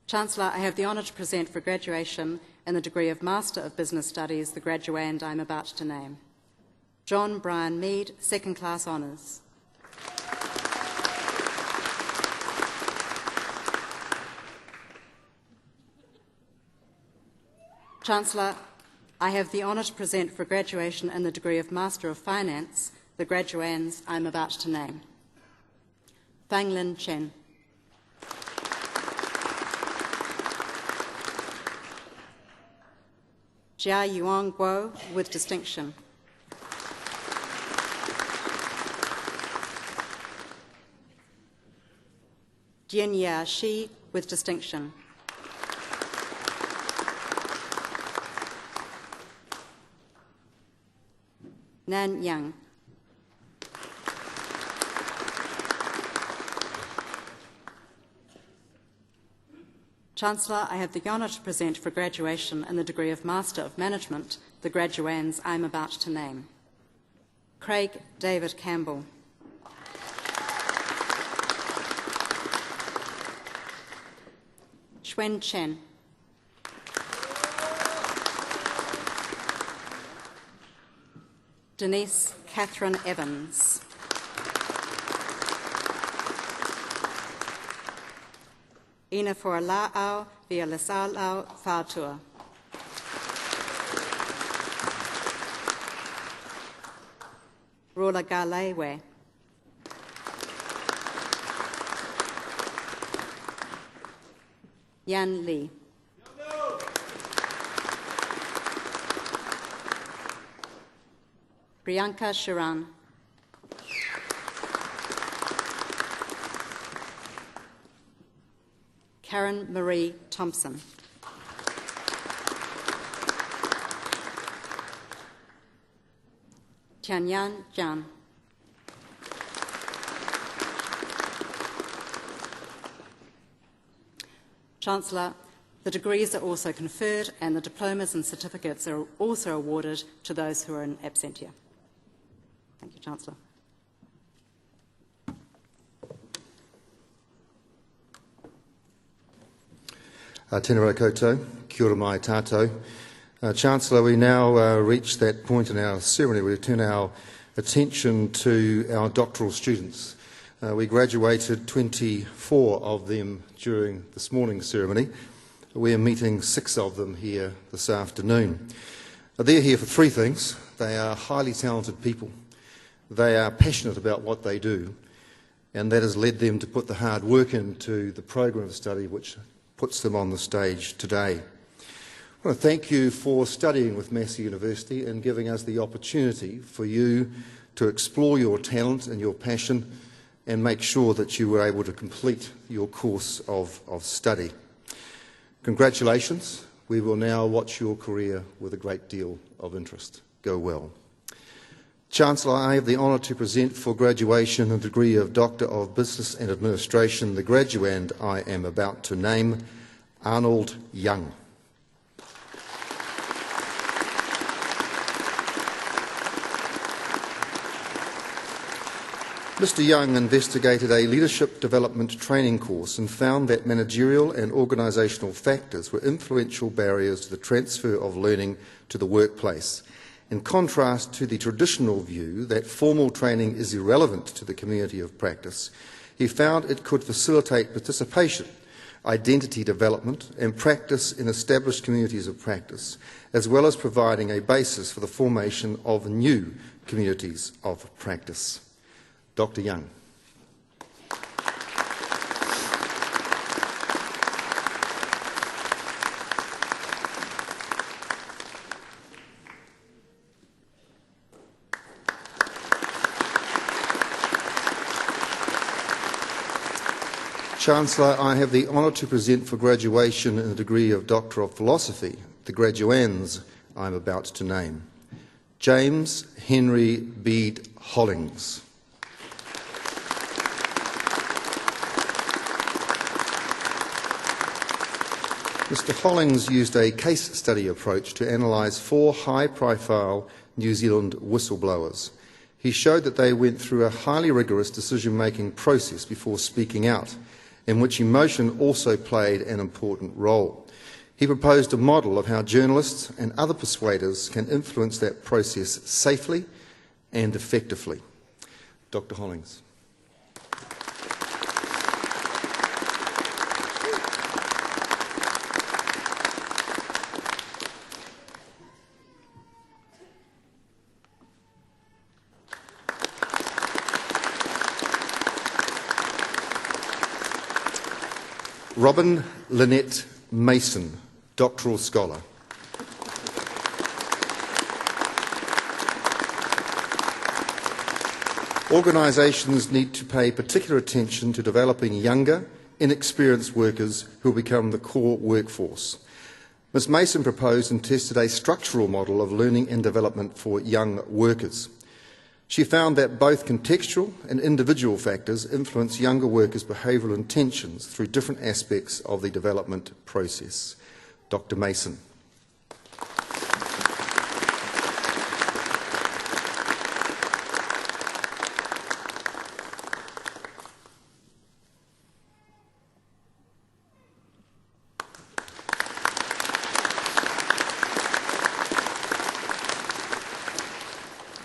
Chancellor, I have the honour to present for graduation in the degree of Master of Business Studies the graduand I am about to name. John Brian Mead, second class honours. Chancellor, I have the honour to present for graduation in the degree of Master of Finance the graduands I am about to name. Fang Lin Chen. Jia Yuan Guo with distinction. Jianya Shi with distinction. Nan Yang. Chancellor, I have the honour to present for graduation in the degree of Master of Management the graduands I am about to name. Craig David Campbell. Xuen Chen. Denise Catherine Evans. Ina for La'au via Lasalao Fautua. Rola Galewe. Yan Lee. Priyanka Sharan. Karen Marie Thompson. Tianyan Jian. Chancellor, the degrees are also conferred and the diplomas and certificates are also awarded to those who are in absentia. Thank you, Chancellor. Tēnā rā koutou, kia ora mai tātou. Chancellor, we now reach that point in our ceremony where we turn our attention to our doctoral students. We graduated 24 of them during this morning's ceremony. We're meeting 6 of them here this afternoon. They're here for 3 things. They are highly talented people. They are passionate about what they do, and that has led them to put the hard work into the program of study which puts them on the stage today. I want to thank you for studying with Massey University and giving us the opportunity for you to explore your talent and your passion and make sure that you were able to complete your course of study. Congratulations. We will now watch your career with a great deal of interest. Go well. Chancellor, I have the honour to present for graduation the degree of Doctor of Business and Administration, the graduand I am about to name, Arnold Young. Mr. Young investigated a leadership development training course and found that managerial and organisational factors were influential barriers to the transfer of learning to the workplace. In contrast to the traditional view that formal training is irrelevant to the community of practice, he found it could facilitate participation, identity development and practice in established communities of practice, as well as providing a basis for the formation of new communities of practice. Dr. Young. Chancellor, I have the honour to present for graduation in the degree of Doctor of Philosophy the graduands I am about to name. James Henry Bede Hollings. Mr. Hollings used a case study approach to analyse 4 high-profile New Zealand whistleblowers. He showed that they went through a highly rigorous decision-making process before speaking out, in which emotion also played an important role. He proposed a model of how journalists and other persuaders can influence that process safely and effectively. Dr. Hollings. Robin Lynette Mason, Doctoral Scholar. Organisations need to pay particular attention to developing younger, inexperienced workers who will become the core workforce. Ms Mason proposed and tested a structural model of learning and development for young workers. She found that both contextual and individual factors influence younger workers' behavioural intentions through different aspects of the development process. Dr. Mason.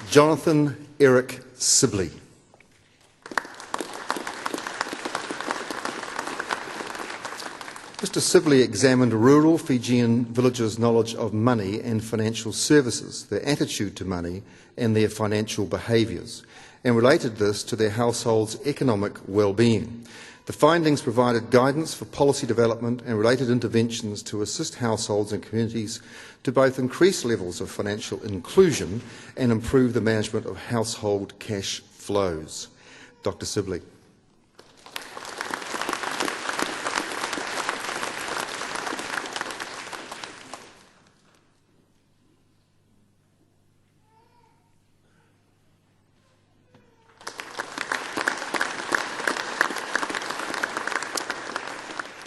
Jonathan Eric Sibley. Mr. Sibley examined rural Fijian villagers' knowledge of money and financial services, their attitude to money and their financial behaviours, and related this to their household's economic well-being. The findings provided guidance for policy development and related interventions to assist households and communities to both increase levels of financial inclusion and improve the management of household cash flows. Dr. Sibley.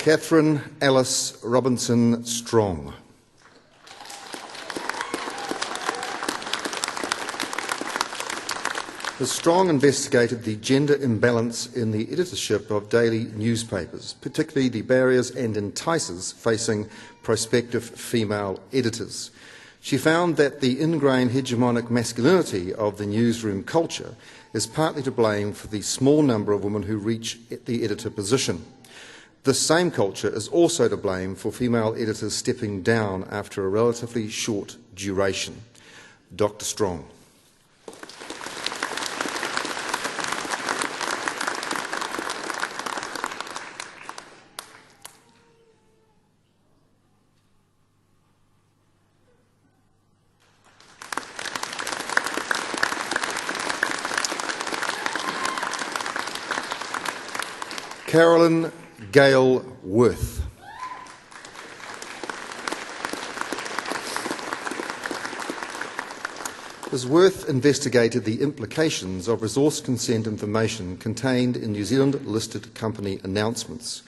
Catherine Alice Robinson Strong. Ms. Strong investigated the gender imbalance in the editorship of daily newspapers, particularly the barriers and entices facing prospective female editors. She found that the ingrained hegemonic masculinity of the newsroom culture is partly to blame for the small number of women who reach the editor position. This same culture is also to blame for female editors stepping down after a relatively short duration. Dr. Strong. Carolyn Gail Worth. Ms. Worth investigated the implications of resource consent information contained in New Zealand listed company announcements.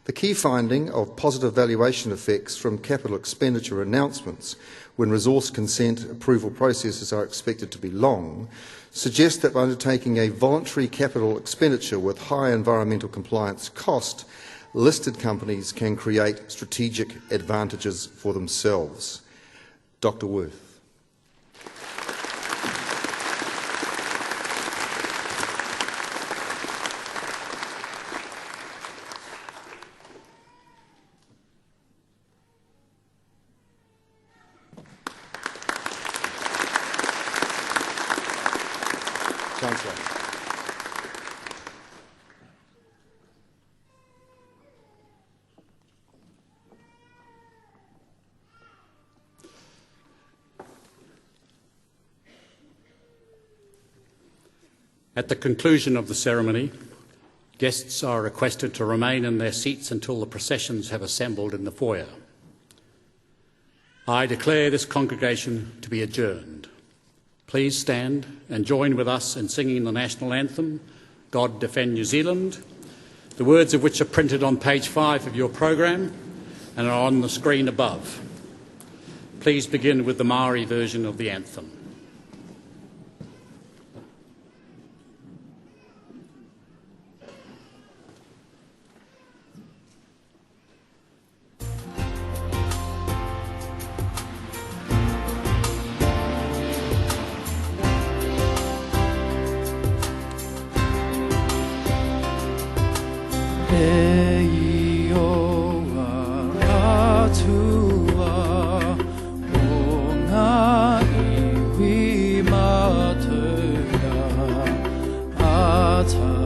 The key finding of positive valuation effects from capital expenditure announcements when resource consent approval processes are expected to be long suggests that by undertaking a voluntary capital expenditure with high environmental compliance cost, listed companies can create strategic advantages for themselves. Dr. Worth. Chancellor. At the conclusion of the ceremony, guests are requested to remain in their seats until the processions have assembled in the foyer. I declare this congregation to be adjourned. Please stand and join with us in singing the national anthem, God Defend New Zealand, the words of which are printed on page 5 of your program and are on the screen above. Please begin with the Maori version of the anthem. Manawatū